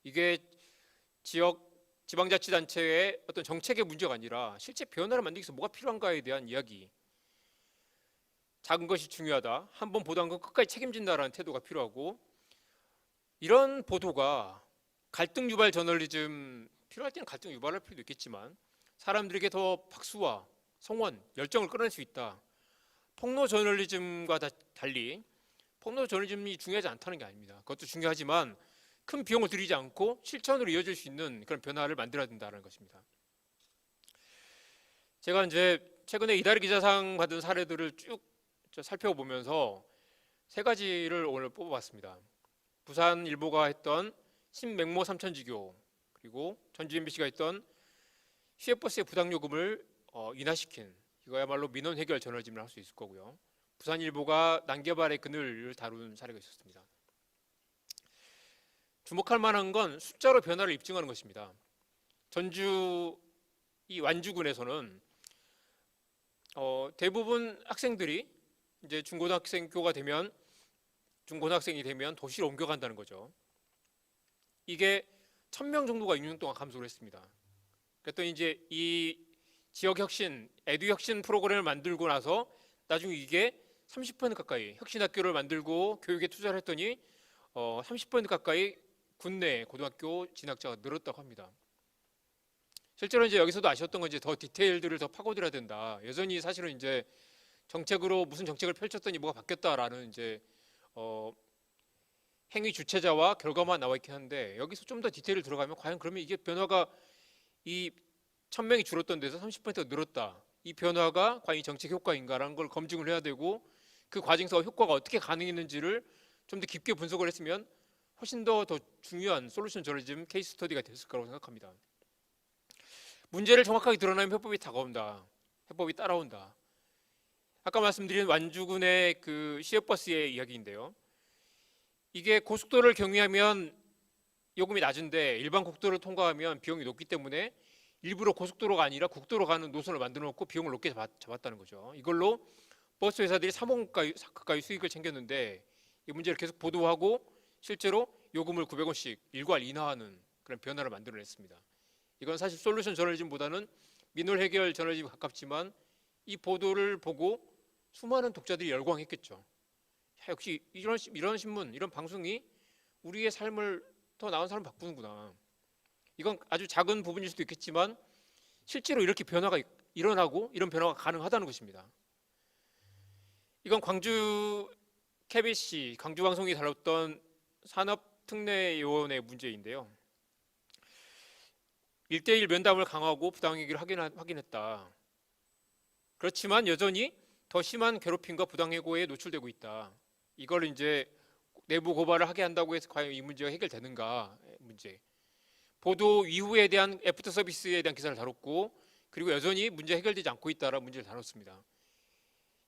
이게 지방자치단체의 어떤 정책의 문제가 아니라 실제 변화를 만들기 위해서 뭐가 필요한가에 대한 이야기. 작은 것이 중요하다. 한 번 보도한 건 끝까지 책임진다라는 태도가 필요하고, 이런 보도가 갈등 유발 저널리즘, 필요할 때는 갈등 유발할 필요도 있겠지만 사람들에게 더 박수와 성원, 열정을 끌어낼 수 있다. 폭로 저널리즘과 달리 폭로 저널리즘이 중요하지 않다는 게 아닙니다. 그것도 중요하지만 큰 비용을 들이지 않고 실천으로 이어질 수 있는 그런 변화를 만들어야 된다는 것입니다. 제가 이제 최근에 이달의 기자상 받은 사례들을 쭉 살펴보면서 3가지를 오늘 뽑아봤습니다. 부산일보가 했던 신맹모 삼천지교, 그리고 전주 MBC가 했던 시외버스의 부당요금을 인하시킨, 이거야말로 민원 해결 저널리즘을 할 수 있을 거고요. 부산일보가 난개발의 그늘을 다룬 사례가 있었습니다. 주목할 만한 건 숫자로 변화를 입증하는 것입니다. 전주 이 완주군에서는 대부분 학생들이 이제 중고등학생이 되면 도시로 옮겨간다는 거죠. 이게 1000명 정도가 6년 동안 감소를 했습니다. 그랬더니 이제 이 지역혁신, 에듀혁신 프로그램을 만들고 나서 나중에 이게 30% 가까이 혁신학교를 만들고 교육에 투자를 했더니 30% 가까이 국내 고등학교 진학자가 늘었다고 합니다. 실제로 이제 여기서도 아셨던 건 이제 더 디테일들을 더 파고들어야 된다. 여전히 사실은 이제 정책으로 무슨 정책을 펼쳤더니 뭐가 바뀌었다라는 이제 행위 주체자와 결과만 나와 있긴 한데, 여기서 좀 더 디테일을 들어가면 과연 그러면 이게 변화가 이 1000명이 줄었던 데서 30%가 늘었다, 이 변화가 과연 이 정책 효과인가라는 걸 검증을 해야 되고, 그 과정에서 효과가 어떻게 가능했는지를 좀 더 깊게 분석을 했으면 훨씬 더 중요한 솔루션 저널리즘 케이스 스터디가 됐을 거라고 생각합니다. 문제를 정확하게 드러내면 해법이 다가온다, 해법이 따라온다. 아까 말씀드린 완주군의 그 시외버스의 이야기인데요. 이게 고속도로를 경유하면 요금이 낮은데 일반 국도를 통과하면 비용이 높기 때문에 일부러 고속도로가 아니라 국도로 가는 노선을 만들어 놓고 비용을 높게 잡았다는 거죠. 이걸로 버스 회사들이 3억 가까이 수익을 챙겼는데 이 문제를 계속 보도하고 실제로 요금을 900원씩 일괄 인하하는 그런 변화를 만들어냈습니다. 이건 사실 솔루션 저널리즘보다는 민원 해결 저널리즘에 가깝지만 이 보도를 보고 수많은 독자들이 열광했겠죠. 야, 역시 이런 신문, 이런 방송이 우리의 삶을 더 나은 삶을 바꾸는구나. 이건 아주 작은 부분일 수도 있겠지만 실제로 이렇게 변화가 일어나고 이런 변화가 가능하다는 것입니다. 이건 광주 KBC, 광주방송이 다뤘던 산업특례요원의 문제인데요. 1대1 면담을 강화하고 부당행위를 확인했다. 그렇지만 여전히 더 심한 괴롭힘과 부당해고에 노출되고 있다. 이걸 이제 내부 고발을 하게 한다고 해서 과연 이 문제가 해결되는가 문제. 보도 이후에 대한 애프터 서비스에 대한 기사를 다뤘고 그리고 여전히 문제 해결되지 않고 있다라는 문제를 다뤘습니다.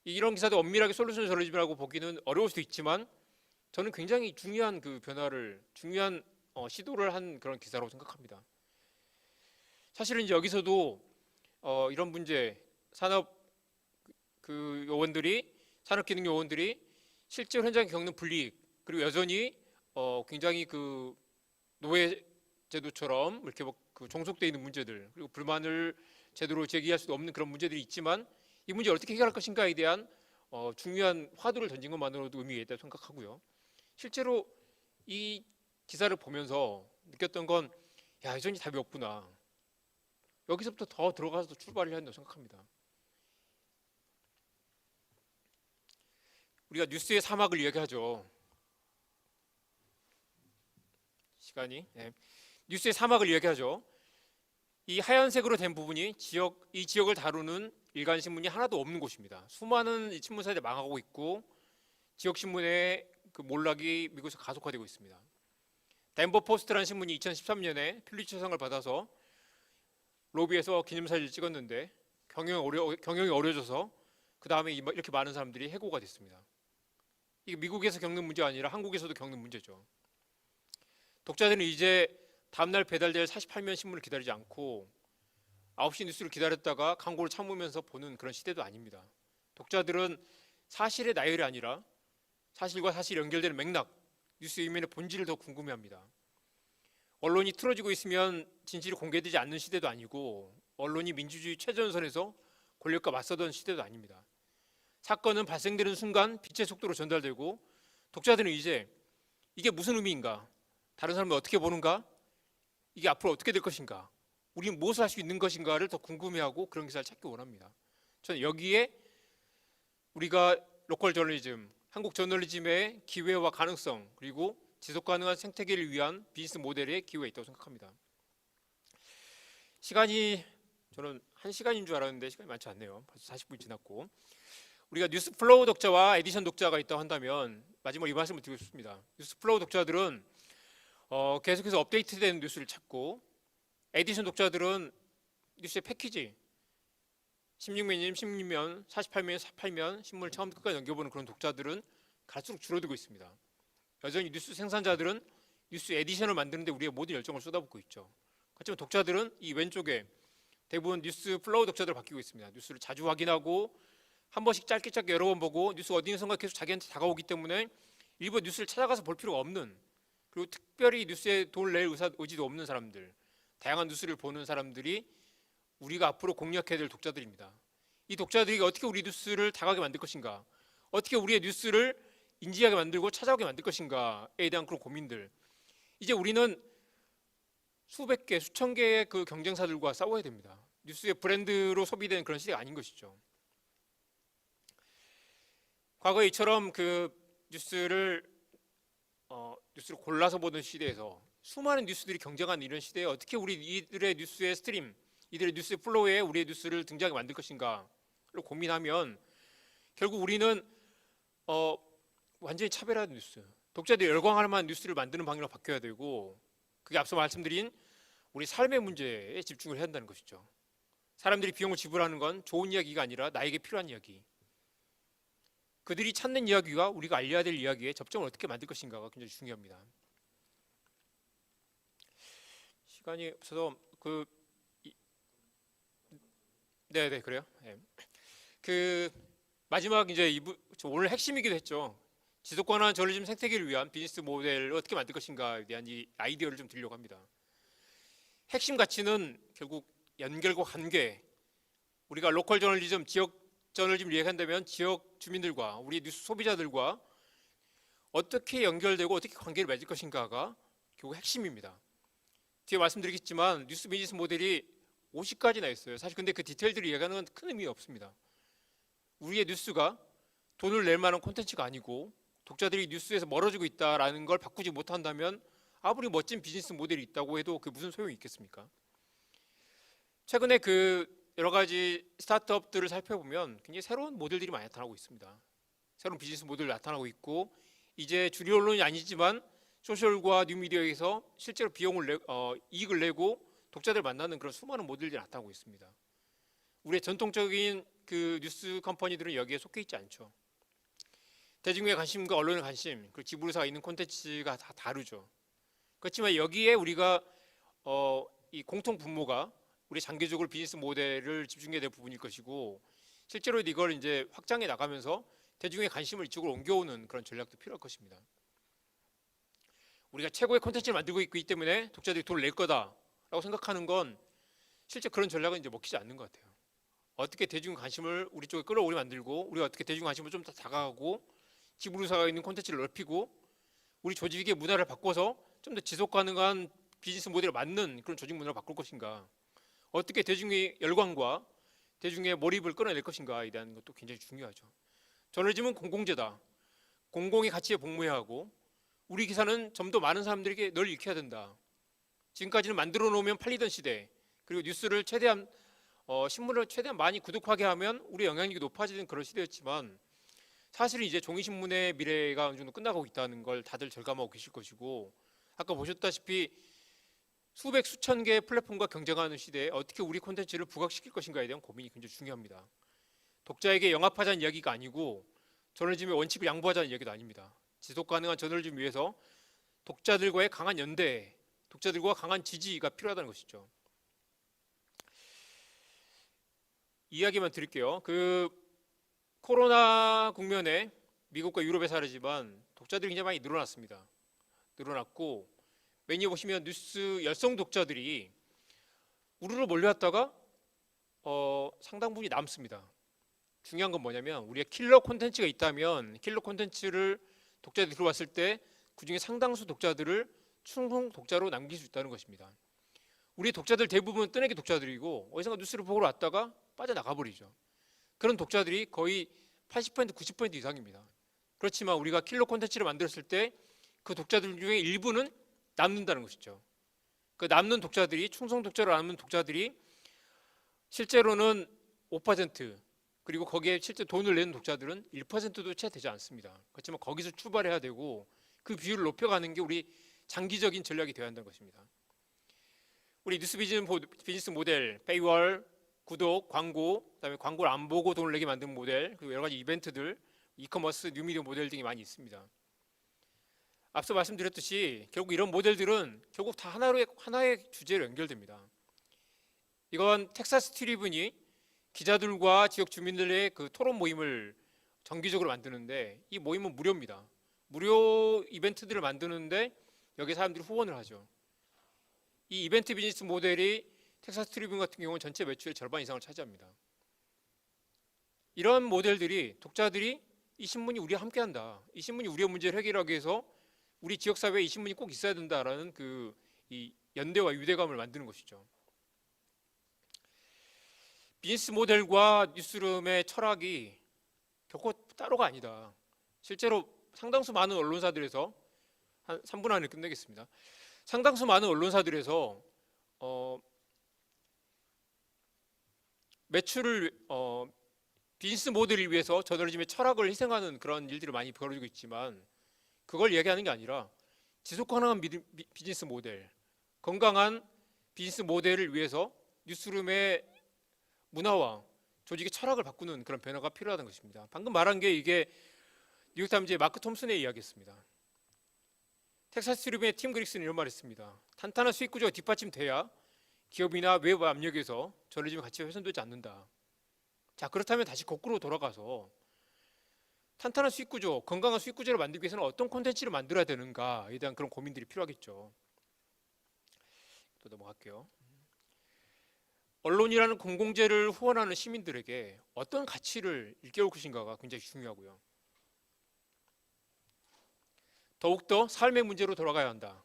이런 기사도 엄밀하게 솔루션 저널리즘이라고 보기는 어려울 수도 있지만 저는 굉장히 중요한 그 변화를 중요한 시도를 한 그런 기사라고 생각합니다. 사실은 이제 여기서도 이런 문제 산업 그 요원들이 산업기능 요원들이 실제로 현장에 겪는 불이익 그리고 여전히 굉장히 그 노예 제도처럼 이렇게 그 종속되어 있는 문제들 그리고 불만을 제대로 제기할 수도 없는 그런 문제들이 있지만 이 문제를 어떻게 해결할 것인가에 대한 중요한 화두를 던진 것만으로도 의미가 있다고 생각하고요. 실제로 이 기사를 보면서 느꼈던 건 야, 여전히 답이 없구나. 여기서부터 더 들어가서 출발을 해야 한다고 생각합니다. 우리가 뉴스의 사막을 이야기하죠. 시간이 뉴스의 사막을 이야기하죠. 이 하얀색으로 된 부분이 이 지역을 다루는 일간 신문이 하나도 없는 곳입니다. 수많은 신문사들이 망하고 있고 지역 신문의 그 몰락이 미국에서 가속화되고 있습니다. 덴버 포스트라는 신문이 2013년에 퓰리처상을 받아서 로비에서 기념사진을 찍었는데 경영이 어려져서 그 다음에 이렇게 많은 사람들이 해고가 됐습니다. 이게 미국에서 겪는 문제가 아니라 한국에서도 겪는 문제죠. 독자들은 이제 다음날 배달될 48면 신문을 기다리지 않고 9시 뉴스를 기다렸다가 광고를 참으면서 보는 그런 시대도 아닙니다. 독자들은 사실의 나열이 아니라 사실과 사실이 연결되는 맥락, 뉴스 이면의 본질을 더 궁금해합니다. 언론이 틀어지고 있으면 진실이 공개되지 않는 시대도 아니고 언론이 민주주의 최전선에서 권력과 맞서던 시대도 아닙니다. 사건은 발생되는 순간 빛의 속도로 전달되고 독자들은 이제 이게 무슨 의미인가? 다른 사람은 어떻게 보는가? 이게 앞으로 어떻게 될 것인가? 우리는 무엇을 할 수 있는 것인가를 더 궁금해하고 그런 기사를 찾기 원합니다. 저는 여기에 우리가 로컬 저널리즘, 한국 저널리즘의 기회와 가능성 그리고 지속 가능한 생태계를 위한 비즈니스 모델의 기회가 있다고 생각합니다. 시간이 저는 1시간인 줄 알았는데 시간이 많지 않네요. 벌써 40분이 지났고 우리가 뉴스 플로우 독자와 에디션 독자가 있다고 한다면 마지막으로 이 말씀을 드리고 싶습니다. 뉴스 플로우 독자들은 계속해서 업데이트되는 뉴스를 찾고 에디션 독자들은 뉴스의 패키지 16면, 48면, 48면 신문을 처음부터 끝까지 넘겨보는 그런 독자들은 갈수록 줄어들고 있습니다. 여전히 뉴스 생산자들은 뉴스 에디션을 만드는데 우리의 모든 열정을 쏟아붓고 있죠. 하지만 독자들은 이 왼쪽에 대부분 뉴스 플로우 독자들을 바뀌고 있습니다. 뉴스를 자주 확인하고 한 번씩 짧게 여러 번 보고 뉴스 어디선가 계속 자기한테 다가오기 때문에 일부 뉴스를 찾아가서 볼 필요가 없는 그리고 특별히 뉴스에 돈을 낼 의지도 없는 사람들 다양한 뉴스를 보는 사람들이 우리가 앞으로 공략해야 될 독자들입니다. 이 독자들이 어떻게 우리 뉴스를 다가게 만들 것인가 어떻게 우리의 뉴스를 인지하게 만들고 찾아오게 만들 것인가에 대한 그런 고민들 이제 우리는 수백 개, 수천 개의 그 경쟁사들과 싸워야 됩니다. 뉴스의 브랜드로 소비되는 그런 시대가 아닌 것이죠. 과거에 이처럼 그 뉴스를 골라서 보는 시대에서 수많은 뉴스들이 경쟁하는 이런 시대에 어떻게 우리 이들의 뉴스의 스트림, 이들의 뉴스 플로우에 우리의 뉴스를 등장하게 만들 것인가를 고민하면 결국 우리는 완전히 차별화된 뉴스, 독자들이 열광할 만한 뉴스를 만드는 방향으로 바뀌어야 되고 그게 앞서 말씀드린 우리 삶의 문제에 집중을 해야 한다는 것이죠. 사람들이 비용을 지불하는 건 좋은 이야기가 아니라 나에게 필요한 이야기. 그들이 찾는 이야기와 우리가 알려야 될 이야기에 접점을 어떻게 만들 것인가가 굉장히 중요합니다. 시간이 없어서 네네 그래요. 네. 그 마지막 이제 오늘 핵심이기도 했죠. 지속 가능한 저널리즘 생태계를 위한 비즈니스 모델을 어떻게 만들 것인가에 대한 이 아이디어를 좀 드리려고 합니다. 핵심 가치는 결국 연결과 관계. 우리가 로컬 저널리즘, 지역 저널리즘을 이해한다면 지역 주민들과 우리 뉴스 소비자들과 어떻게 연결되고 어떻게 관계를 맺을 것인가가 결국 핵심입니다. 뒤에 말씀드리겠지만 뉴스 비즈니스 모델이 50가지나 있어요. 사실 근데 그 디테일들을 이해하는 건 큰 의미가 없습니다. 우리의 뉴스가 돈을 낼 만한 콘텐츠가 아니고 독자들이 뉴스에서 멀어지고 있다라는 걸 바꾸지 못한다면 아무리 멋진 비즈니스 모델이 있다고 해도 그 무슨 소용이 있겠습니까? 최근에 그 여러 가지 스타트업들을 살펴보면 굉장히 새로운 모델들이 많이 나타나고 있습니다. 새로운 비즈니스 모델이 나타나고 있고 이제 주류 언론이 아니지만 소셜과 뉴미디어에서 실제로 이익을 내고 독자들 만나는 그런 수많은 모델들이 나타나고 있습니다. 우리의 전통적인 그 뉴스 컴퍼니들은 여기에 속해 있지 않죠. 대중의 관심과 언론의 관심, 그리고 지불사가 있는 콘텐츠가 다 다르죠. 그렇지만 여기에 우리가 이 공통 분모가 우리 장기적으로 비즈니스 모델을 집중해야 될 부분일 것이고 실제로 이걸 이제 확장해 나가면서 대중의 관심을 이쪽으로 옮겨오는 그런 전략도 필요할 것입니다. 우리가 최고의 콘텐츠를 만들고 있기 때문에 독자들이 돈을 낼 거다라고 생각하는 건 실제 그런 전략은 이제 먹히지 않는 것 같아요. 어떻게 대중 관심을 우리 쪽에 끌어오게 만들고 우리가 어떻게 대중 관심을 좀 더 다가가고 지불사가 있는 콘텐츠를 넓히고 우리 조직의 문화를 바꿔서 좀 더 지속 가능한 비즈니스 모델에 맞는 그런 조직 문화를 바꿀 것인가, 어떻게 대중의 열광과 대중의 몰입을 끌어낼 것인가에 대한 것도 굉장히 중요하죠. 저널리즘은 공공재다. 공공의 가치에 복무해야 하고 우리 기사는 좀 더 많은 사람들에게 널 읽혀야 된다. 지금까지는 만들어 놓으면 팔리던 시대, 그리고 뉴스를 최대한 신문을 최대한 많이 구독하게 하면 우리 영향력이 높아지는 그런 시대였지만 사실은 이제 종이신문의 미래가 어느 정도 끝나가고 있다는 걸 다들 절감하고 계실 것이고 아까 보셨다시피 수백 수천 개의 플랫폼과 경쟁하는 시대에 어떻게 우리 콘텐츠를 부각시킬 것인가에 대한 고민이 굉장히 중요합니다. 독자에게 영합하자는 이야기가 아니고 저널리즘의 원칙을 양보하자는 이야기도 아닙니다. 지속 가능한 저널리즘 위해서 독자들과의 강한 연대, 독자들과 강한 지지가 필요하다는 것이죠. 이야기만 드릴게요. 그 코로나 국면에 미국과 유럽의 사례지만 독자들이 굉장히 많이 늘어났습니다. 늘어났고 메뉴 보시면 뉴스 열성 독자들이 우르르 몰려왔다가 상당 부분이 남습니다. 중요한 건 뭐냐면 우리가 킬러 콘텐츠가 있다면 킬러 콘텐츠를 독자들이 들어왔을 때 그중에 상당수 독자들을 충성 독자로 남길 수 있다는 것입니다. 우리 독자들 대부분 뜨내기 독자들이고 어디선가 뉴스를 보러 왔다가 빠져나가 버리죠. 그런 독자들이 거의 80% 90% 이상입니다. 그렇지만 우리가 킬러 콘텐츠를 만들었을 때 그 독자들 중에 일부는 남는다는 것이죠. 그 남는 독자들이 충성 독자로 남는 독자들이 실제로는 5% 그리고 거기에 실제 돈을 내는 독자들은 1%도 채 되지 않습니다. 그렇지만 거기서 출발해야 되고 그 비율을 높여가는 게 우리 장기적인 전략이 되어야 한다는 것입니다. 우리 뉴스 비즈니스 모델, 페이월, 구독, 광고, 그다음에 광고를 안 보고 돈을 내게 만드는 모델, 그리고 여러 가지 이벤트들, 이커머스, 뉴미디어 모델 등이 많이 있습니다. 앞서 말씀드렸듯이 결국 이런 모델들은 결국 다 하나의 주제로 연결됩니다. 이건 텍사스 트리뷴이 기자들과 지역 주민들의 그 토론 모임을 정기적으로 만드는데 이 모임은 무료입니다. 무료 이벤트들을 만드는데 여기 사람들이 후원을 하죠. 이 이벤트 비즈니스 모델이 텍사스 트리뷴 같은 경우는 전체 매출의 절반 이상을 차지합니다. 이런 모델들이 독자들이 이 신문이 우리와 함께한다. 이 신문이 우리의 문제를 해결하기 위해서 우리 지역 사회에 이 신문이 꼭 있어야 된다라는 이 연대와 유대감을 만드는 것이죠. 비즈니스 모델과 뉴스룸의 철학이 결코 따로가 아니다. 실제로 상당수 많은 언론사들에서 한 3분 안에 끝내겠습니다. 상당수 많은 언론사들에서 매출을 비즈니스 모델을 위해서 저널리즘의 철학을 희생하는 그런 일들이 많이 벌어지고 있지만 그걸 얘기하는 게 아니라 지속 가능한 비즈니스 모델, 건강한 비즈니스 모델을 위해서 뉴스룸의 문화와 조직의 철학을 바꾸는 그런 변화가 필요하다는 것입니다. 방금 말한 게 이게 뉴욕타임즈의 마크 톰슨의 이야기였습니다. 텍사스 트리뷴의 팀 그릭스는 이런 말을 했습니다. 탄탄한 수익 구조가 뒷받침돼야 기업이나 외부 압력에서 저널리즘의 가치가 훼손되지 않는다. 자, 그렇다면 다시 거꾸로 돌아가서 탄탄한 수익 구조, 건강한 수익 구조를 만들기 위해서는 어떤 콘텐츠를 만들어야 되는가에 대한 그런 고민들이 필요하겠죠. 또 넘어갈게요. 언론이라는 공공재를 후원하는 시민들에게 어떤 가치를 일깨울 것인가가 굉장히 중요하고요. 더욱더 삶의 문제로 돌아가야 한다.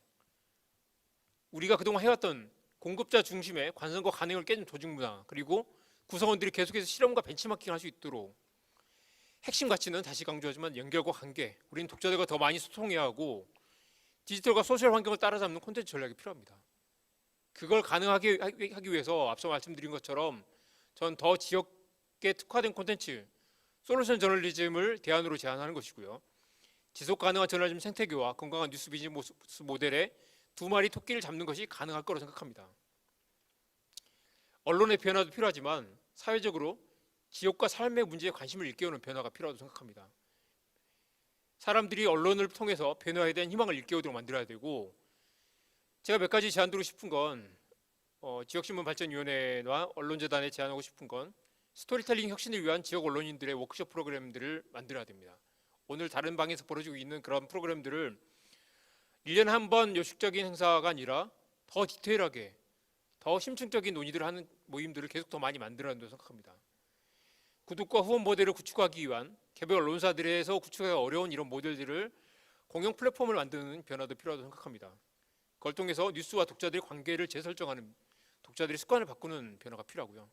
우리가 그동안 해왔던 공급자 중심의 관성과 관행을 깨는 조직 문화, 그리고 구성원들이 계속해서 실험과 벤치마킹을 할 수 있도록 핵심 가치는 다시 강조하지만 연결과 관계, 우리는 독자들과 더 많이 소통해야 하고 디지털과 소셜 환경을 따라잡는 콘텐츠 전략이 필요합니다. 그걸 가능하게 하기 위해서 앞서 말씀드린 것처럼 전 더 지역에 특화된 콘텐츠, 솔루션 저널리즘을 대안으로 제안하는 것이고요. 지속 가능한 저널리즘 생태계와 건강한 뉴스 비즈니스 모델의 두 마리 토끼를 잡는 것이 가능할 거라고 생각합니다. 언론의 변화도 필요하지만 사회적으로 지역과 삶의 문제에 관심을 일깨우는 변화가 필요하다고 생각합니다. 사람들이 언론을 통해서 변화에 대한 희망을 일깨우도록 만들어야 되고, 제가 몇 가지 제안 드리고 싶은 건 지역신문발전위원회와 언론재단에 제안하고 싶은 건 스토리텔링 혁신을 위한 지역 언론인들의 워크숍 프로그램들을 만들어야 됩니다. 오늘 다른 방에서 벌어지고 있는 그런 프로그램들을 1년에 한 번 요식적인 행사가 아니라 더 디테일하게 더 심층적인 논의들을 하는 모임들을 계속 더 많이 만들어야 한다고 생각합니다. 구독과 후원 모델을 구축하기 위한 개별 언론사들에서 구축하기 어려운 이런 모델들을 공용 플랫폼을 만드는 변화도 필요하다고 생각합니다. 그걸 통해서 뉴스와 독자들의 관계를 재설정하는, 독자들의 습관을 바꾸는 변화가 필요하고요.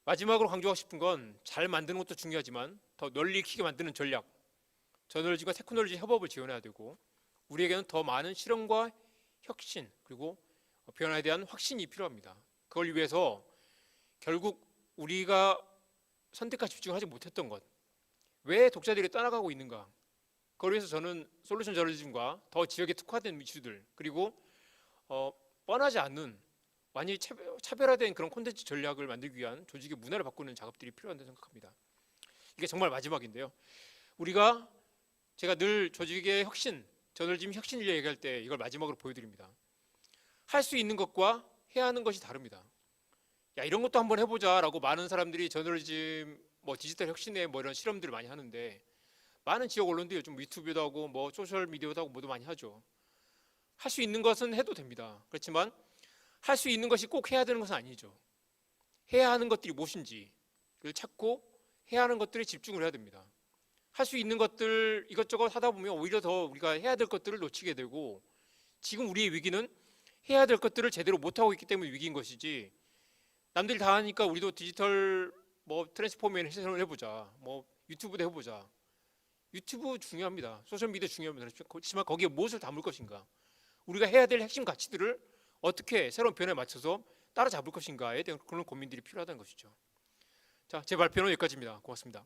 마지막으로 강조하고 싶은 건 잘 만드는 것도 중요하지만 더 널리 익히게 만드는 전략, 저널리즘과 테크놀로지 협업을 지원해야 되고, 우리에게는 더 많은 실험과 혁신 그리고 변화에 대한 확신이 필요합니다. 그걸 위해서 결국 우리가 선택과 집중하지 못했던 것, 왜 독자들이 떠나가고 있는가, 그걸 위해서 저는 솔루션 저널리즘과 더 지역에 특화된 이슈들, 그리고 뻔하지 않는 많이 차별화된 그런 콘텐츠 전략을 만들기 위한 조직의 문화를 바꾸는 작업들이 필요하다고 생각합니다. 이게 정말 마지막인데요. 제가 늘 조직의 혁신, 저널리즘 혁신을 얘기할 때 이걸 마지막으로 보여드립니다. 할 수 있는 것과 해야 하는 것이 다릅니다. 야, 이런 것도 한번 해보자라고 많은 사람들이 저널리즘, 디지털 혁신에 이런 실험들을 많이 하는데, 많은 지역 언론들이 요즘 유튜브도 하고 소셜 미디어도 하고 뭐도 많이 하죠. 할 수 있는 것은 해도 됩니다. 그렇지만 할 수 있는 것이 꼭 해야 되는 것은 아니죠. 해야 하는 것들이 무엇인지 를 찾고 해야 하는 것들에 집중을 해야 됩니다. 할 수 있는 것들 이것저것 하다 보면 오히려 더 우리가 해야 될 것들을 놓치게 되고, 지금 우리의 위기는 해야 될 것들을 제대로 못하고 있기 때문에 위기인 것이지, 남들이 다 하니까 우리도 디지털 트랜스포메이션을 해보자, 유튜브도 해보자. 유튜브 중요합니다. 소셜미디어 중요합니다. 그렇지만 거기에 무엇을 담을 것인가, 우리가 해야 될 핵심 가치들을 어떻게 새로운 변화에 맞춰서 따라잡을 것인가에 대한 그런 고민들이 필요하다는 것이죠. 자, 제 발표는 여기까지입니다. 고맙습니다.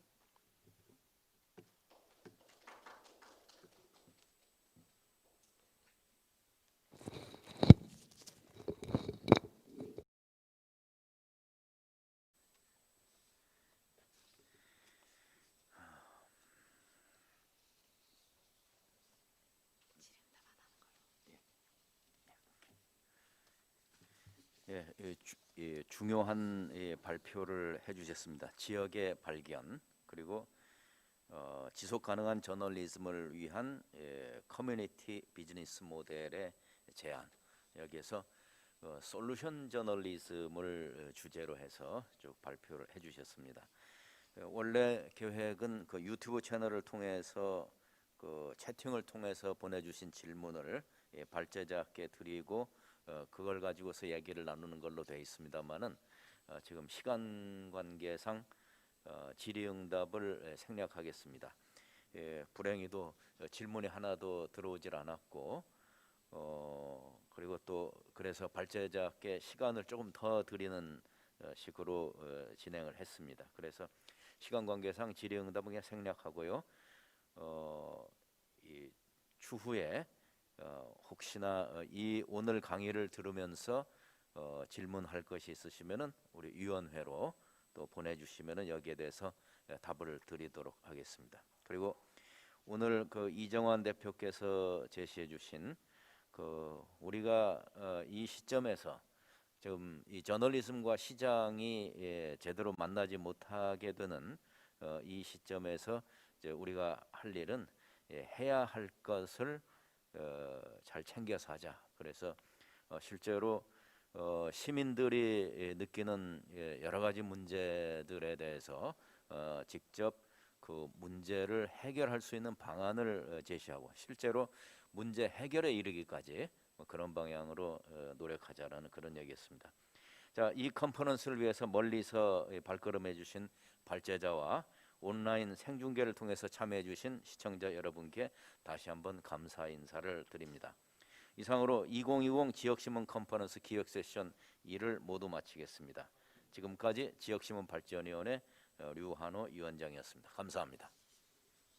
중요한 발표를 해주셨습니다. 지역의 발견, 그리고 지속 가능한 저널리즘을 위한 커뮤니티 비즈니스 모델의 제안, 여기에서 솔루션 저널리즘을 주제로 해서 쭉 발표를 해주셨습니다. 원래 계획은 그 유튜브 채널을 통해서 채팅을 통해서 보내주신 질문을 발제자께 드리고 그걸 가지고서 얘기를 나누는 걸로 되어 있습니다만은 지금 시간 관계상 질의응답을 생략하겠습니다. 불행히도 질문이 하나도 들어오질 않았고, 그리고 또 그래서 발제자께 시간을 조금 더 드리는 식으로 진행을 했습니다. 그래서 시간 관계상 질의응답은 그냥 생략하고요. 이 추후에 혹시나 이 오늘 강의를 들으면서 질문할 것이 있으시면은 우리 위원회로 또 보내주시면은 여기에 대해서 답을 드리도록 하겠습니다. 그리고 오늘 그 이정환 대표께서 제시해 주신 그 우리가 이 시점에서 지금 이 저널리즘과 시장이 제대로 만나지 못하게 되는 이 시점에서 이제 우리가 할 일은 해야 할 것을 잘 챙겨서 하자. 그래서 실제로 시민들이 느끼는 여러 가지 문제들에 대해서 직접 그 문제를 해결할 수 있는 방안을 제시하고 실제로 문제 해결에 이르기까지 뭐 그런 방향으로 노력하자라는 그런 얘기였습니다. 자, 이 컨퍼런스를 위해서 멀리서 발걸음해 주신 발제자와 온라인 생중계를 통해서 참여해 주신 시청자 여러분께 다시 한번 감사 인사를 드립니다. 이상으로 2020 지역신문 컨퍼런스 기획 세션 2를 모두 마치겠습니다. 지금까지 지역신문 발전위원회 류한호 위원장이었습니다. 감사합니다.